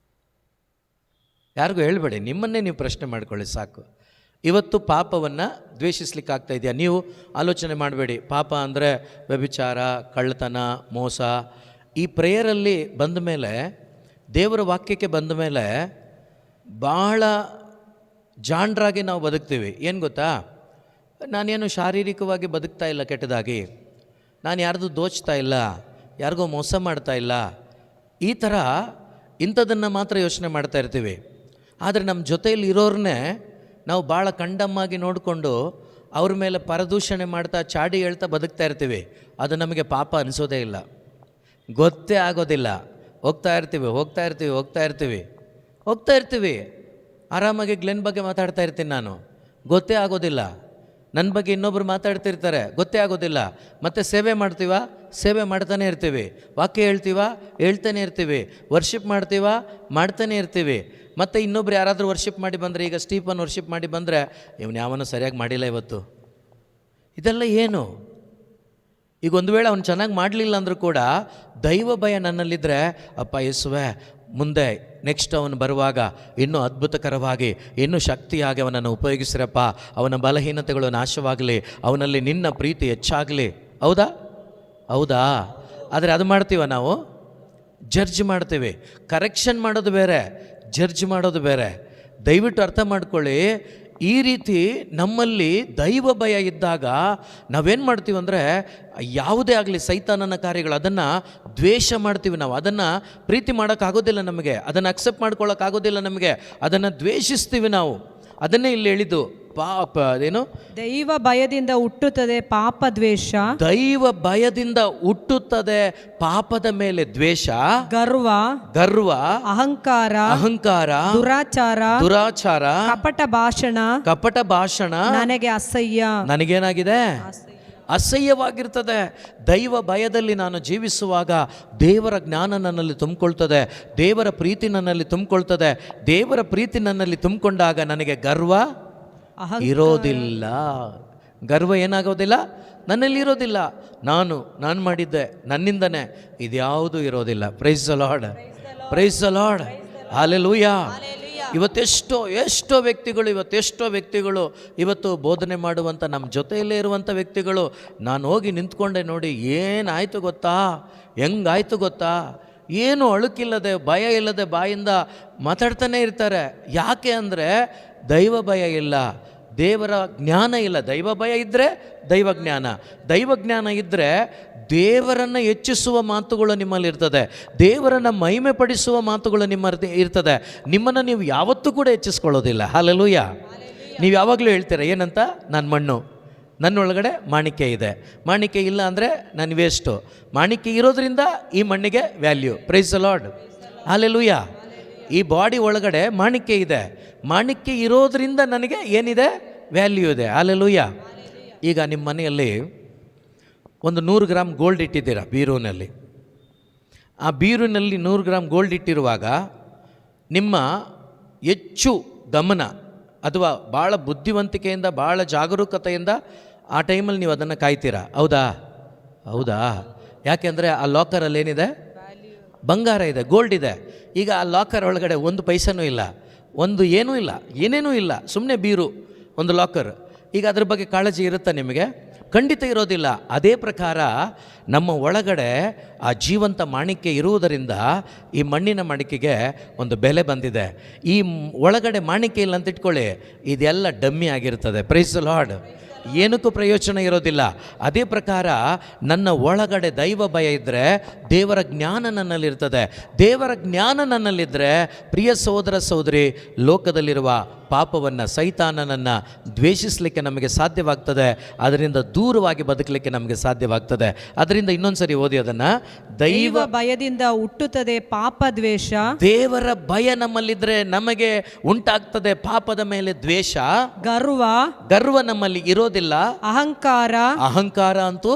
ಯಾರಿಗೂ ಹೇಳ್ಬೇಡಿ, ನಿಮ್ಮನ್ನೇ ನೀವು ಪ್ರಶ್ನೆ ಮಾಡ್ಕೊಳ್ಳಿ ಸಾಕು. ಇವತ್ತು ಪಾಪವನ್ನು ದ್ವೇಷಿಸ್ಲಿಕ್ಕೆ ಆಗ್ತಾ ಇದೆಯಾ? ನೀವು ಆಲೋಚನೆ ಮಾಡಬೇಡಿ. ಪಾಪ ಅಂದರೆ ವ್ಯಭಿಚಾರ, ಕಳ್ಳತನ, ಮೋಸ. ಈ ಪ್ರೇಯರಲ್ಲಿ ಬಂದ ಮೇಲೆ, ದೇವರ ವಾಕ್ಯಕ್ಕೆ ಬಂದ ಮೇಲೆ ಭಾಳ ಜಾಣರಾಗಿ ನಾವು ಬದುಕ್ತೀವಿ. ಏನು ಗೊತ್ತಾ? ನಾನೇನು ಶಾರೀರಿಕವಾಗಿ ಬದುಕ್ತಾ ಇಲ್ಲ ಕೆಟ್ಟದಾಗಿ, ನಾನು ಯಾರ್ದು ದೋಚ್ತಾ ಇಲ್ಲ, ಯಾರಿಗೋ ಮೋಸ ಮಾಡ್ತಾ ಇಲ್ಲ, ಈ ಥರ ಇಂಥದನ್ನು ಮಾತ್ರ ಯೋಚನೆ ಮಾಡ್ತಾ ಇರ್ತೀವಿ. ಆದರೆ ನಮ್ಮ ಜೊತೆಯಲ್ಲಿ ಇರೋರನ್ನೇ ನಾವು ಭಾಳ ಕಂಡಮ್ಮಾಗಿ ನೋಡಿಕೊಂಡು ಅವ್ರ ಮೇಲೆ ಪರದೂಷಣೆ ಮಾಡ್ತಾ ಚಾಡಿ ಹೇಳ್ತಾ ಬದುಕ್ತಾ ಇರ್ತೀವಿ. ಅದು ನಮಗೆ ಪಾಪ ಅನಿಸೋದೇ ಇಲ್ಲ, ಗೊತ್ತೇ ಆಗೋದಿಲ್ಲ. ಹೋಗ್ತಾ ಇರ್ತೀವಿ ಆರಾಮಾಗಿ ಗ್ಲೆನ್ ಬಗ್ಗೆ ಮಾತಾಡ್ತಾ ಇರ್ತೀನಿ ನಾನು, ಗೊತ್ತೇ ಆಗೋದಿಲ್ಲ. ನನ್ನ ಬಗ್ಗೆ ಇನ್ನೊಬ್ರು ಮಾತಾಡ್ತಿರ್ತಾರೆ, ಗೊತ್ತೇ ಆಗೋದಿಲ್ಲ. ಮತ್ತು ಸೇವೆ ಮಾಡ್ತಾನೆ ಇರ್ತೀವಿ. ವಾಕ್ಯ ಹೇಳ್ತಾನೆ ಇರ್ತೀವಿ. ವರ್ಷಿಪ್ ಮಾಡ್ತಾನೆ ಇರ್ತೀವಿ. ಮತ್ತು ಇನ್ನೊಬ್ರು ಯಾರಾದರೂ ವರ್ಷಿಪ್ ಮಾಡಿ ಬಂದರೆ, ಈಗ ಸ್ಟೀಫನ್ ವರ್ಷಿಪ್ ಮಾಡಿ ಬಂದರೆ, ಇವನು ಯಾವನೂ ಸರಿಯಾಗಿ ಮಾಡಿಲ್ಲ ಇವತ್ತು. ಇದೆಲ್ಲ ಏನು? ಈಗ ಒಂದು ವೇಳೆ ಅವನು ಚೆನ್ನಾಗಿ ಮಾಡಲಿಲ್ಲ ಅಂದರೂ ಕೂಡ ದೈವ ಭಯ ನನ್ನಲ್ಲಿದ್ದರೆ, ಅಪ್ಪ ಯೇಸುವೆ, ಮುಂದೆ ನೆಕ್ಸ್ಟ್ ಅವನು ಬರುವಾಗ ಇನ್ನೂ ಅದ್ಭುತಕರವಾಗಿ, ಇನ್ನೂ ಶಕ್ತಿಯಾಗಿ ಅವನನ್ನು ಉಪಯೋಗಿಸಿರಪ್ಪ. ಅವನ ಬಲಹೀನತೆಗಳು ನಾಶವಾಗಲಿ, ಅವನಲ್ಲಿ ನಿನ್ನ ಪ್ರೀತಿ ಹೆಚ್ಚಾಗಲಿ. ಹೌದಾ? ಆದರೆ ಅದು ಮಾಡ್ತೀವ ನಾವು? ಜಡ್ಜ್ ಮಾಡ್ತೀವಿ. ಕರೆಕ್ಷನ್ ಮಾಡೋದು ಬೇರೆ, ಜಡ್ಜ್ ಮಾಡೋದು ಬೇರೆ. ದಯವಿಟ್ಟು ಅರ್ಥ ಮಾಡ್ಕೊಳ್ಳಿ. ಈ ರೀತಿ ನಮ್ಮಲ್ಲಿ ದೈವ ಭಯ ಇದ್ದಾಗ ನಾವೇನು ಮಾಡ್ತೀವಿ ಅಂದರೆ, ಯಾವುದೇ ಆಗಲಿ ಸೈತಾನನ ಕಾರ್ಯಗಳು, ಅದನ್ನು ದ್ವೇಷ ಮಾಡ್ತೀವಿ ನಾವು. ಅದನ್ನು ಪ್ರೀತಿ ಮಾಡೋಕ್ಕಾಗೋದಿಲ್ಲ ನಮಗೆ, ಅದನ್ನು ಅಕ್ಸೆಪ್ಟ್ ಮಾಡ್ಕೊಳ್ಳೋಕ್ಕಾಗೋದಿಲ್ಲ ನಮಗೆ, ಅದನ್ನು ದ್ವೇಷಿಸ್ತೀವಿ ನಾವು. ಅದನ್ನೇ ಇಲ್ಲಿ ಹೇಳಿದ್ದು, ಅದೇನು? ದೈವ ಭಯದಿಂದ ಹುಟ್ಟುತ್ತದೆ ಪಾಪ ದ್ವೇಷ. ದೈವ ಭಯದಿಂದ ಹುಟ್ಟುತ್ತದೆ ಪಾಪದ ಮೇಲೆ ದ್ವೇಷ, ಗರ್ವ, ಅಹಂಕಾರ, ದುರಾಚಾರ, ಕಪಟ ಭಾಷಣ ನನಗೆ ಅಸಹ್ಯ. ನನಗೇನಾಗಿದೆ? ಅಸಹ್ಯವಾಗಿರ್ತದೆ. ದೈವ ಭಯದಲ್ಲಿ ನಾನು ಜೀವಿಸುವಾಗ ದೇವರ ಜ್ಞಾನ ನನ್ನಲ್ಲಿ ತುಂಬಿಕೊಳ್ತದೆ, ದೇವರ ಪ್ರೀತಿ ನನ್ನಲ್ಲಿ ತುಂಬಿಕೊಳ್ತದೆ. ದೇವರ ಪ್ರೀತಿ ನನ್ನಲ್ಲಿ ತುಂಬಿಕೊಂಡಾಗ ನನಗೆ ಗರ್ವ ಇರೋದಿಲ್ಲ. ಗರ್ವ ಏನಾಗೋದಿಲ್ಲ? ನನ್ನಲ್ಲಿ ಇರೋದಿಲ್ಲ. ನಾನು ಮಾಡಿದ್ದೆ, ನನ್ನಿಂದನೇ, ಇದ್ಯಾವುದೂ ಇರೋದಿಲ್ಲ. Price the lord. ಹಲ್ಲೆಲೂಯಾ. ಎಷ್ಟೋ ವ್ಯಕ್ತಿಗಳು ಇವತ್ತು ಬೋಧನೆ ಮಾಡುವಂಥ ನಮ್ಮ ಜೊತೆಯಲ್ಲೇ ಇರುವಂಥ ವ್ಯಕ್ತಿಗಳು, ನಾನು ಹೋಗಿ ನಿಂತ್ಕೊಂಡೆ ನೋಡಿ, ಏನಾಯಿತು ಗೊತ್ತಾ, ಹೆಂಗಾಯ್ತು ಗೊತ್ತಾ, ಏನು ಅಳುಕಿಲ್ಲದೆ, ಭಯ ಇಲ್ಲದೆ ಬಾಯಿಂದ ಮಾತಾಡ್ತಾನೆ ಇರ್ತಾರೆ. ಯಾಕೆ ಅಂದರೆ ದೈವ ಭಯ ಇಲ್ಲ, ದೇವರ ಜ್ಞಾನ ಇಲ್ಲ. ದೈವ ಭಯ ಇದ್ದರೆ ದೈವ ಜ್ಞಾನ ಇದ್ದರೆ ದೇವರನ್ನು ಹೆಚ್ಚಿಸುವ ಮಾತುಗಳು ನಿಮ್ಮಲ್ಲಿ ಇರ್ತದೆ, ದೇವರನ್ನು ಮಹಿಮೆ ಪಡಿಸುವ ಮಾತುಗಳು ಇರ್ತದೆ. ನಿಮ್ಮನ್ನು ನೀವು ಯಾವತ್ತೂ ಕೂಡ ಹೆಚ್ಚಿಸ್ಕೊಳ್ಳೋದಿಲ್ಲ. ಹಲ್ಲೆಲೂಯಾ. ನೀವು ಯಾವಾಗಲೂ ಹೇಳ್ತೀರ ಏನಂತ? ನಾನು ಮಣ್ಣು, ನನ್ನೊಳಗಡೆ ಮಾಣಿಕ್ಯ ಇದೆ. ಮಾಣಿಕ್ಯ ಇಲ್ಲ ಅಂದರೆ ನಾನು ವೇಸ್ಟು. ಮಾಣಿಕ್ಯ ಇರೋದ್ರಿಂದ ಈ ಮಣ್ಣಿಗೆ value. Price the lord. Hallelujah. ಈ ಬಾಡಿ ಒಳಗಡೆ ಮಾಣಿಕ್ಯ ಇದೆ. ಮಾಣಿಕ್ಯ ಇರೋದ್ರಿಂದ ನನಗೆ ಏನಿದೆ? ವ್ಯಾಲ್ಯೂ ಇದೆ. ಹಲ್ಲೆಲೂಯಾ. ಈಗ ನಿಮ್ಮ ಮನೆಯಲ್ಲಿ ಒಂದು 100 ಗ್ರಾಮ್ ಗೋಲ್ಡ್ ಇಟ್ಟಿದ್ದೀರ ಬೀರೂನಲ್ಲಿ. ಆ ಬೀರೂನಲ್ಲಿ 100 ಗ್ರಾಮ್ ಗೋಲ್ಡ್ ಇಟ್ಟಿರುವಾಗ ನಿಮ್ಮ ಹೆಚ್ಚು ಗಮನ ಅಥವಾ ಭಾಳ ಬುದ್ಧಿವಂತಿಕೆಯಿಂದ, ಭಾಳ ಜಾಗರೂಕತೆಯಿಂದ ಆ ಟೈಮಲ್ಲಿ ನೀವು ಅದನ್ನು ಕಾಯ್ತೀರಾ. ಹೌದಾ? ಯಾಕೆಂದರೆ ಆ ಲಾಕರಲ್ಲಿ ಏನಿದೆ? ಬಂಗಾರ ಇದೆ, ಗೋಲ್ಡ್ ಇದೆ. ಈಗ ಆ ಲಾಕರ್ ಒಳಗಡೆ ಒಂದು ಪೈಸನೂ ಇಲ್ಲ, ಏನೇನೂ ಇಲ್ಲ, ಸುಮ್ಮನೆ ಬೀರು, ಒಂದು ಲಾಕರ್. ಈಗ ಅದ್ರ ಬಗ್ಗೆ ಕಾಳಜಿ ಇರುತ್ತಾ ನಿಮಗೆ? ಖಂಡಿತ ಇರೋದಿಲ್ಲ. ಅದೇ ಪ್ರಕಾರ ನಮ್ಮ ಒಳಗಡೆ ಆ ಜೀವಂತ ಮಾಣಿಕ್ಯ ಇರುವುದರಿಂದ ಈ ಮಣ್ಣಿನ ಮಾಣಿಕೆಗೆ ಒಂದು ಬೆಲೆ ಬಂದಿದೆ. ಈ ಒಳಗಡೆ ಮಾಣಿಕ್ಯ ಇಲ್ಲ ಅಂತ ಇಟ್ಕೊಳ್ಳಿ, ಇದೆಲ್ಲ ಡಮ್ಮಿ ಆಗಿರ್ತದೆ. Price the lord. ಏನಕ್ಕೂ ಪ್ರಯೋಜನ ಇರೋದಿಲ್ಲ. ಅದೇ ಪ್ರಕಾರ ನನ್ನ ಒಳಗಡೆ ದೈವ ಭಯ ಇದ್ದರೆ ದೇವರ ಜ್ಞಾನ ನನ್ನಲ್ಲಿರ್ತದೆ. ದೇವರ ಜ್ಞಾನ ನನ್ನಲ್ಲಿದ್ದರೆ ಪ್ರಿಯ ಸಹೋದರ ಸಹೋದರಿ, ಲೋಕದಲ್ಲಿರುವ ಪಾಪವನ್ನು, ಸೈತಾನನನ್ನು ದ್ವೇಷಿಸಲಿಕ್ಕೆ ನಮಗೆ ಸಾಧ್ಯವಾಗ್ತದೆ. ಅದರಿಂದ ದೂರವಾಗಿ ಬದುಕಲಿಕ್ಕೆ ನಮಗೆ ಸಾಧ್ಯವಾಗ್ತದೆ. ಅದರಿಂದ ಇನ್ನೊಂದು ಸರಿ ಓದಿ ಅದನ್ನು. ದೈವ ಭಯದಿಂದ ಹುಟ್ಟುತ್ತದೆ ಪಾಪ ದ್ವೇಷ. ದೇವರ ಭಯ ನಮ್ಮಲ್ಲಿದ್ದರೆ ನಮಗೆ ಉಂಟಾಗ್ತದೆ ಪಾಪದ ಮೇಲೆ ದ್ವೇಷ. ಗರ್ವ ನಮ್ಮಲ್ಲಿ ಇರೋದಿಲ್ಲ. ಅಹಂಕಾರ ಅಂತೂ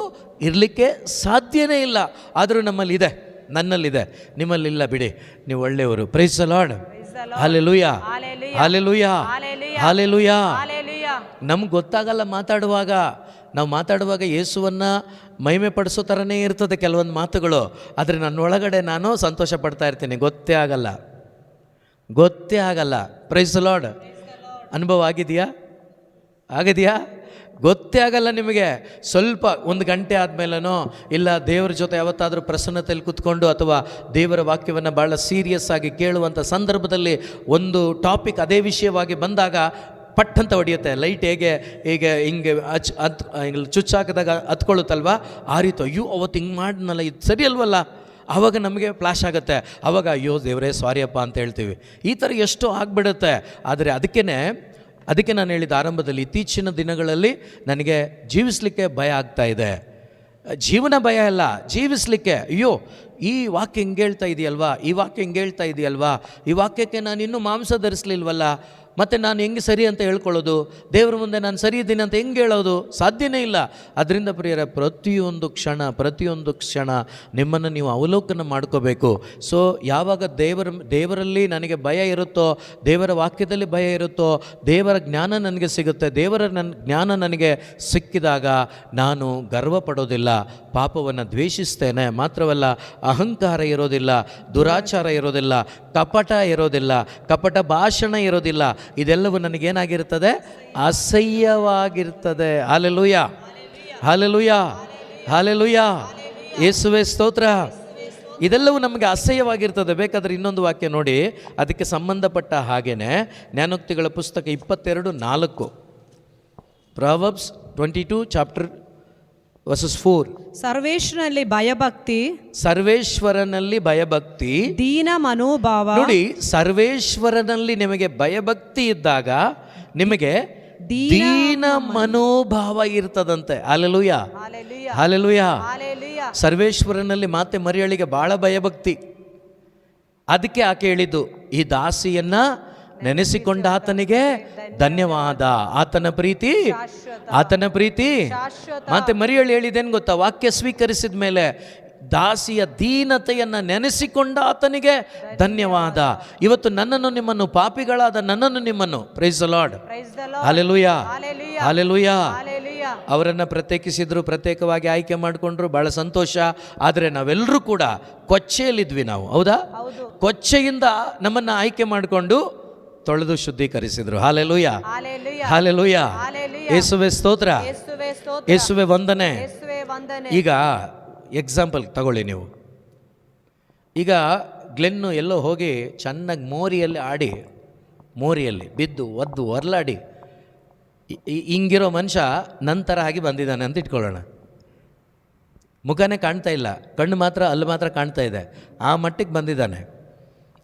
ಇರಲಿಕ್ಕೆ ಸಾಧ್ಯನೇ ಇಲ್ಲ. ಆದರೂ ನಮ್ಮಲ್ಲಿ ಇದೆ, ನನ್ನಲ್ಲಿದೆ, ನಿಮ್ಮಲ್ಲಿಲ್ಲ ಬಿಡಿ, ನೀವು ಒಳ್ಳೆಯವರು. Price the lord. ಹಲ್ಲೆಲೂಯಾ. ನಮ್ಗೆ ಗೊತ್ತಾಗಲ್ಲ ಮಾತಾಡುವಾಗ. ನಾವು ಮಾತಾಡುವಾಗ ಯೇಸುವನ್ನು ಮಹಿಮೆ ಪಡಿಸೋ ಥರನೇ ಇರ್ತದೆ ಕೆಲವೊಂದು ಮಾತುಗಳು. ಆದರೆ ನನ್ನೊಳಗಡೆ ನಾನು ಸಂತೋಷ ಪಡ್ತಾ ಇರ್ತೀನಿ, ಗೊತ್ತೇ ಆಗಲ್ಲ. Price the lord. ಅನುಭವ ಆಗಿದೆಯಾ? ಗೊತ್ತೇ ಆಗಲ್ಲ ನಿಮಗೆ. ಸ್ವಲ್ಪ 1 ಗಂಟೆ ಆದಮೇಲನೋ, ಇಲ್ಲ ದೇವರ ಜೊತೆ ಯಾವತ್ತಾದರೂ ಪ್ರಸನ್ನತೆಯಲ್ಲಿ ಕೂತ್ಕೊಂಡು ಅಥವಾ ದೇವರ ವಾಕ್ಯವನ್ನು ಭಾಳ ಸೀರಿಯಸ್ ಆಗಿ ಕೇಳುವಂಥ ಸಂದರ್ಭದಲ್ಲಿ ಒಂದು ಟಾಪಿಕ್ ಅದೇ ವಿಷಯವಾಗಿ ಬಂದಾಗ ಪಟ್ಟಂತ ಹೊಡೆಯುತ್ತೆ. ಲೈಟ್ ಹಿಂಗೆ ಚುಚ್ಚಾಕಿದಾಗ ಹತ್ಕೊಳ್ಳುತ್ತಲ್ವ, ಆ ರೀತಿ ಅಯ್ಯೋ ಅವತ್ತು ಹಿಂಗೆ ಮಾಡಿದ್ನಲ್ಲ, ಇದು ಸರಿ ಅಲ್ವಲ್ಲ, ಆವಾಗ ನಮಗೆ ಫ್ಲಾಶ್ ಆಗುತ್ತೆ. ಆವಾಗ ಅಯ್ಯೋ ದೇವರೇ ಸಾರಿಯಪ್ಪ ಅಂತ ಹೇಳ್ತೀವಿ. ಈ ಥರ ಎಷ್ಟೋ ಆಗಿಬಿಡುತ್ತೆ. ಆದರೆ ಅದಕ್ಕೇ ಅದಕ್ಕೆ ನಾನು ಹೇಳಿದ ಆರಂಭದಲ್ಲಿ, ಇತ್ತೀಚಿನ ದಿನಗಳಲ್ಲಿ ನನಗೆ ಜೀವಿಸಲಿಕ್ಕೆ ಭಯ ಆಗ್ತಾ ಇದೆ. ಜೀವನ ಭಯ ಅಲ್ಲ, ಜೀವಿಸಲಿಕ್ಕೆ. ಅಯ್ಯೋ, ಈ ವಾಕ್ಯ ಹಿಂಗೆ ಹೇಳ್ತಾ ಇದೆಯಲ್ವಾ, ಈ ವಾಕ್ಯ ಹಿಂಗೆ ಹೇಳ್ತಾ ಇದೆಯಲ್ವಾ, ಈ ವಾಕ್ಯಕ್ಕೆ ನಾನು ಇನ್ನೂ ಮಾಂಸ ಧರಿಸಲಿಲ್ವಲ್ಲ, ಮತ್ತು ನಾನು ಹೆಂಗೆ ಸರಿ ಅಂತ ಹೇಳ್ಕೊಳ್ಳೋದು, ದೇವ್ರ ಮುಂದೆ ನಾನು ಸರಿ ಇದ್ದೀನಿ ಅಂತ ಹೆಂಗೆ ಹೇಳೋದು, ಸಾಧ್ಯನೇ ಇಲ್ಲ. ಅದರಿಂದ ಪ್ರಿಯರೇ, ಪ್ರತಿಯೊಂದು ಕ್ಷಣ ನಿಮ್ಮನ್ನು ನೀವು ಅವಲೋಕನ ಮಾಡ್ಕೋಬೇಕು. ಸೊ ಯಾವಾಗ ದೇವರಲ್ಲಿ ನನಗೆ ಭಯ ಇರುತ್ತೋ, ದೇವರ ವಾಕ್ಯದಲ್ಲಿ ಭಯ ಇರುತ್ತೋ, ದೇವರ ಜ್ಞಾನ ನನಗೆ ಸಿಗುತ್ತೆ. ಜ್ಞಾನ ನನಗೆ ಸಿಕ್ಕಿದಾಗ ನಾನು ಗರ್ವ ಪಡೋದಿಲ್ಲ, ಪಾಪವನ್ನು ದ್ವೇಷಿಸ್ತೇನೆ. ಮಾತ್ರವಲ್ಲ, ಅಹಂಕಾರ ಇರೋದಿಲ್ಲ, ದುರಾಚಾರ ಇರೋದಿಲ್ಲ, ಕಪಟ ಇರೋದಿಲ್ಲ, ಕಪಟ ಭಾಷಣ ಇರೋದಿಲ್ಲ. ಇದೆಲ್ಲವೂ ನನಗೇನಾಗಿರ್ತದೆ? ಅಸಹ್ಯವಾಗಿರ್ತದೆ. ಹಾಲೆಲೂಯಾ, ಹಾಲೆಲೂಯಾ, ಹಾಲೆಲೂಯಾ, ಯೇಸುವೇ ಸ್ತೋತ್ರ. ಇದೆಲ್ಲವೂ ನಮಗೆ ಅಸಹ್ಯವಾಗಿರ್ತದೆ. ಬೇಕಾದರೆ ಇನ್ನೊಂದು ವಾಕ್ಯ ನೋಡಿ, ಅದಕ್ಕೆ ಸಂಬಂಧಪಟ್ಟ ಹಾಗೇನೆ ಜ್ಞಾನೋಕ್ತಿಗಳ ಪುಸ್ತಕ 22:4, ಪ್ರಾವರ್ಬ್ಸ್ 22 ಚಾಪ್ಟರ್ ವರ್ಸಸ್ 4. ಸರ್ವೇಶ್ವರನಲ್ಲಿ ಭಯಭಕ್ತಿ, ದೀನ ಮನೋಭಾವ. ನೋಡಿ, ಸರ್ವೇಶ್ವರನಲ್ಲಿ ನಿಮಗೆ ಭಯಭಕ್ತಿ ಇದ್ದಾಗ ನಿಮಗೆ ದೀನ ಮನೋಭಾವ ಇರ್ತದಂತೆ. Hallelujah, hallelujah. ಸರ್ವೇಶ್ವರನಲ್ಲಿ ಮಾತೆ ಮರಿಯಳಿಗೆ ಬಹಳ ಭಯಭಕ್ತಿ. ಅದಕ್ಕೆ ಆಕೆ ಹೇಳಿದ್ದು, ಈ ದಾಸಿಯನ್ನ ನೆನೆಸಿಕೊಂಡ ಆತನಿಗೆ ಧನ್ಯವಾದ, ಆತನ ಪ್ರೀತಿ. ಮತ್ತೆ ಮರಿಯಳು ಹೇಳಿದೇನು ಗೊತ್ತಾ? ವಾಕ್ಯ ಸ್ವೀಕರಿಸಿದ ಮೇಲೆ ದಾಸಿಯ ದೀನತೆಯನ್ನು ನೆನೆಸಿಕೊಂಡ ಆತನಿಗೆ ಧನ್ಯವಾದ. ಇವತ್ತು ನನ್ನನ್ನು ನಿಮ್ಮನ್ನು, ಪಾಪಿಗಳಾದ ನನ್ನನ್ನು ನಿಮ್ಮನ್ನು, price the lord, hallelujah, hallelujah. ಅವರನ್ನು ಪ್ರತ್ಯೇಕಿಸಿದ್ರು, ಪ್ರತ್ಯೇಕವಾಗಿ ಆಯ್ಕೆ ಮಾಡಿಕೊಂಡ್ರು, ಬಹಳ ಸಂತೋಷ. ಆದರೆ ನಾವೆಲ್ಲರೂ ಕೂಡ ಕೊಚ್ಚೆಯಲ್ಲಿದ್ವಿ ನಾವು, ಹೌದಾ? ಕೊಚ್ಚೆಯಿಂದ ನಮ್ಮನ್ನು ಆಯ್ಕೆ ಮಾಡಿಕೊಂಡು ತೊಳೆದು ಶುದ್ಧೀಕರಿಸಿದ್ರು. Hallelujah, hallelujah. ಯೇಸುವೇ ಸ್ತೋತ್ರ, ಯೇಸುವೇ ವಂದನೆ. ಈಗ ಎಕ್ಸಾಂಪಲ್ ತಗೊಳ್ಳಿ ನೀವು. ಈಗ ಗ್ಲೆನ್ನು ಎಲ್ಲೋ ಹೋಗಿ ಚೆನ್ನಾಗಿ ಮೋರಿಯಲ್ಲಿ ಬಿದ್ದು ಒದ್ದು ಹೊರಲಾಡಿ ಹಿಂಗಿರೋ ಮನುಷ್ಯ ನಂತರ ಆಗಿ ಬಂದಿದ್ದಾನೆ ಅಂತ ಇಟ್ಕೊಳ್ಳೋಣ. ಮುಖನೇ ಕಾಣ್ತಾ ಇಲ್ಲ, ಕಣ್ಣು ಮಾತ್ರ ಅಲ್ಲಿ ಮಾತ್ರ ಕಾಣ್ತಾ ಇದೆ, ಆ ಮಟ್ಟಿಗೆ ಬಂದಿದ್ದಾನೆ.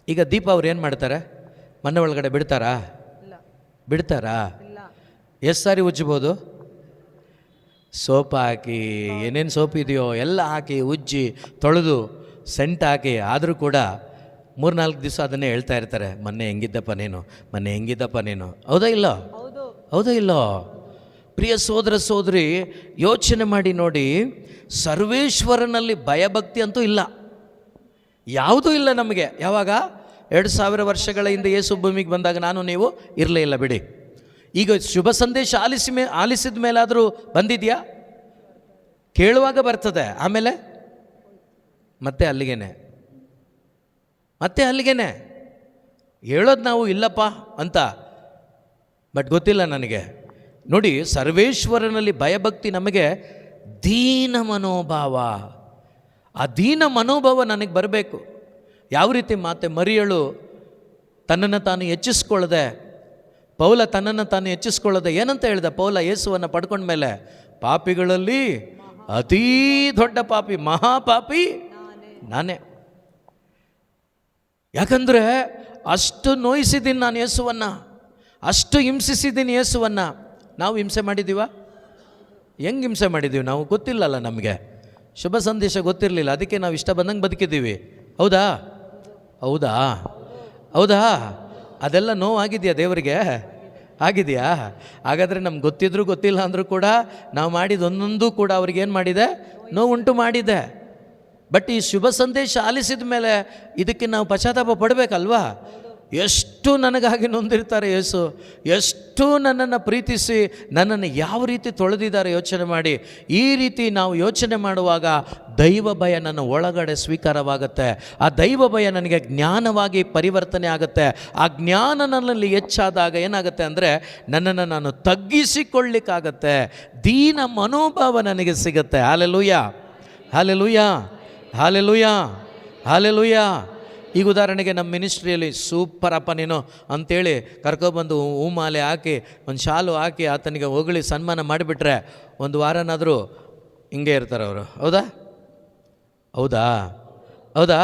ಈಗ ದೀಪ ಅವ್ರು ಏನು ಮಾಡ್ತಾರೆ? ಮನೆ ಒಳಗಡೆ ಬಿಡ್ತಾರಾ? ಎಷ್ಟು ಸಾರಿ ಉಜ್ಜಬಹುದು? ಸೋಪ್ ಹಾಕಿ, ಏನೇನು ಸೋಪ್ ಇದೆಯೋ ಎಲ್ಲ ಹಾಕಿ ಉಜ್ಜಿ ತೊಳೆದು ಸೆಂಟ್ ಹಾಕಿ, ಆದರೂ ಕೂಡ 3-4 ದಿವಸ ಅದನ್ನೇ ಹೇಳ್ತಾ ಇರ್ತಾರೆ, ಮೊನ್ನೆ ಹೆಂಗಿದ್ದಪ್ಪ ನೀನು. ಹೌದಾ ಇಲ್ಲೋ? ಪ್ರಿಯ ಸೋದರ ಸೋದರಿ, ಯೋಚನೆ ಮಾಡಿ ನೋಡಿ, ಸರ್ವೇಶ್ವರನಲ್ಲಿ ಭಯಭಕ್ತಿ ಅಂತೂ ಇಲ್ಲ, ಯಾವುದೂ ಇಲ್ಲ ನಮಗೆ. ಯಾವಾಗ? 2000 ವರ್ಷಗಳ ಹಿಂದೆ ಯೇಸು ಭೂಮಿಗೆ ಬಂದಾಗ ನಾನು ನೀವು ಇರಲೇ ಇಲ್ಲ ಬಿಡಿ. ಈಗ ಶುಭ ಸಂದೇಶ ಆಲಿಸಿದ ಮೇಲಾದರೂ ಬಂದಿದೆಯಾ? ಕೇಳುವಾಗ ಬರ್ತದೆ, ಆಮೇಲೆ ಮತ್ತೆ ಅಲ್ಲಿಗೇನೆ ಹೇಳೋದು ನಾವು ಇಲ್ಲಪ್ಪ ಅಂತ. ಬಟ್ ಗೊತ್ತಿಲ್ಲ ನನಗೆ. ನೋಡಿ, ಸರ್ವೇಶ್ವರನಲ್ಲಿ ಭಯಭಕ್ತಿ ನಮಗೆ ದೀನ ಮನೋಭಾವ. ಆ ದೀನ ಮನೋಭಾವ ನನಗೆ ಬರಬೇಕು. ಯಾವ ರೀತಿ ಮಾತೆ ಮರಿಯಳು ತನ್ನನ್ನು ತಾನು ಹೆಚ್ಚಿಸ್ಕೊಳ್ಳದೆ, ಪೌಲ ತನ್ನನ್ನು ತಾನು ಹೆಚ್ಚಿಸ್ಕೊಳ್ಳದೆ ಏನಂತ ಹೇಳಿದ? ಪೌಲ ಯೇಸುವನ್ನು ಪಡ್ಕೊಂಡ ಮೇಲೆ, ಪಾಪಿಗಳಲ್ಲಿ ಅತೀ ದೊಡ್ಡ ಪಾಪಿ, ಮಹಾಪಾಪಿ ನಾನೇ. ಯಾಕಂದರೆ ಅಷ್ಟು ನೋಯಿಸಿದ್ದೀನಿ ನಾನು ಯೇಸುವನ್ನು, ಅಷ್ಟು ಹಿಂಸಿಸಿದ್ದೀನಿ ಯೇಸುವನ್ನು. ನಾವು ಹಿಂಸೆ ಮಾಡಿದ್ದೀವ? ಹೆಂಗೆ ಹಿಂಸೆ ಮಾಡಿದ್ದೀವಿ ನಾವು? ಗೊತ್ತಿಲ್ಲಲ್ಲ ನಮಗೆ, ಶುಭ ಸಂದೇಶ ಗೊತ್ತಿರಲಿಲ್ಲ, ಅದಕ್ಕೆ ನಾವು ಇಷ್ಟ ಬಂದಂಗೆ ಬದುಕಿದ್ದೀವಿ. ಹೌದಾ? ಅದೆಲ್ಲ ನೋವಾಗಿದೆಯಾ ದೇವರಿಗೆ? ಆಗಿದೆಯಾ? ಹಾಗಾದರೆ ನಮ್ಗೆ ಗೊತ್ತಿದ್ರೂ ಗೊತ್ತಿಲ್ಲ ಅಂದರೂ ಕೂಡ ನಾವು ಮಾಡಿದ ಒಂದೊಂದು ಕೂಡ ಅವ್ರಿಗೇನು ಮಾಡಿದೆ? ನೋವುಂಟು ಮಾಡಿದೆ. ಬಟ್ ಈ ಶುಭ ಸಂದೇಶ ಆಲಿಸಿದ ಮೇಲೆ ಇದಕ್ಕೆ ನಾವು ಪಶ್ಚಾತ್ತಾಪ ಪಡಬೇಕಲ್ವಾ? ಎಷ್ಟು ನನಗಾಗಿ ನೊಂದಿರ್ತಾರೆ ಯೇಸು, ಎಷ್ಟು ನನ್ನನ್ನು ಪ್ರೀತಿಸಿ ನನ್ನನ್ನು ಯಾವ ರೀತಿ ತೊಳೆದಿದ್ದಾರೆ ಯೋಚನೆ ಮಾಡಿ. ಈ ರೀತಿ ನಾವು ಯೋಚನೆ ಮಾಡುವಾಗ ದೈವ ಭಯ ನನ್ನ ಒಳಗಡೆ ಸ್ವೀಕಾರವಾಗುತ್ತೆ. ಆ ದೈವ ಭಯ ನನಗೆ ಜ್ಞಾನವಾಗಿ ಪರಿವರ್ತನೆ ಆಗುತ್ತೆ. ಆ ಜ್ಞಾನ ನನ್ನಲ್ಲಿ ಹೆಚ್ಚಾದಾಗ ಏನಾಗುತ್ತೆ ಅಂದರೆ ನನ್ನನ್ನು ನಾನು ತಗ್ಗಿಸಿಕೊಳ್ಳಿಕ್ಕಾಗತ್ತೆ, ದೀನ ಮನೋಭಾವ ನನಗೆ ಸಿಗುತ್ತೆ. Hallelujah, hallelujah, hallelujah, hallelujah. ಈಗ ಉದಾಹರಣೆಗೆ ನಮ್ಮ ಮಿನಿಸ್ಟ್ರಿಯಲ್ಲಿ ಸೂಪರಪ್ಪ ನೀನು ಅಂಥೇಳಿ ಕರ್ಕೊಬಂದು ಹೂಮಾಲೆ ಹಾಕಿ ಒಂದು ಶಾಲು ಹಾಕಿ ಆತನಿಗೆ ಹೊಗಳಿ ಸನ್ಮಾನ ಮಾಡಿಬಿಟ್ರೆ ಒಂದು ವಾರನಾದರೂ ಹಿಂಗೆ ಇರ್ತಾರೆ ಅವರು. ಹೌದಾ?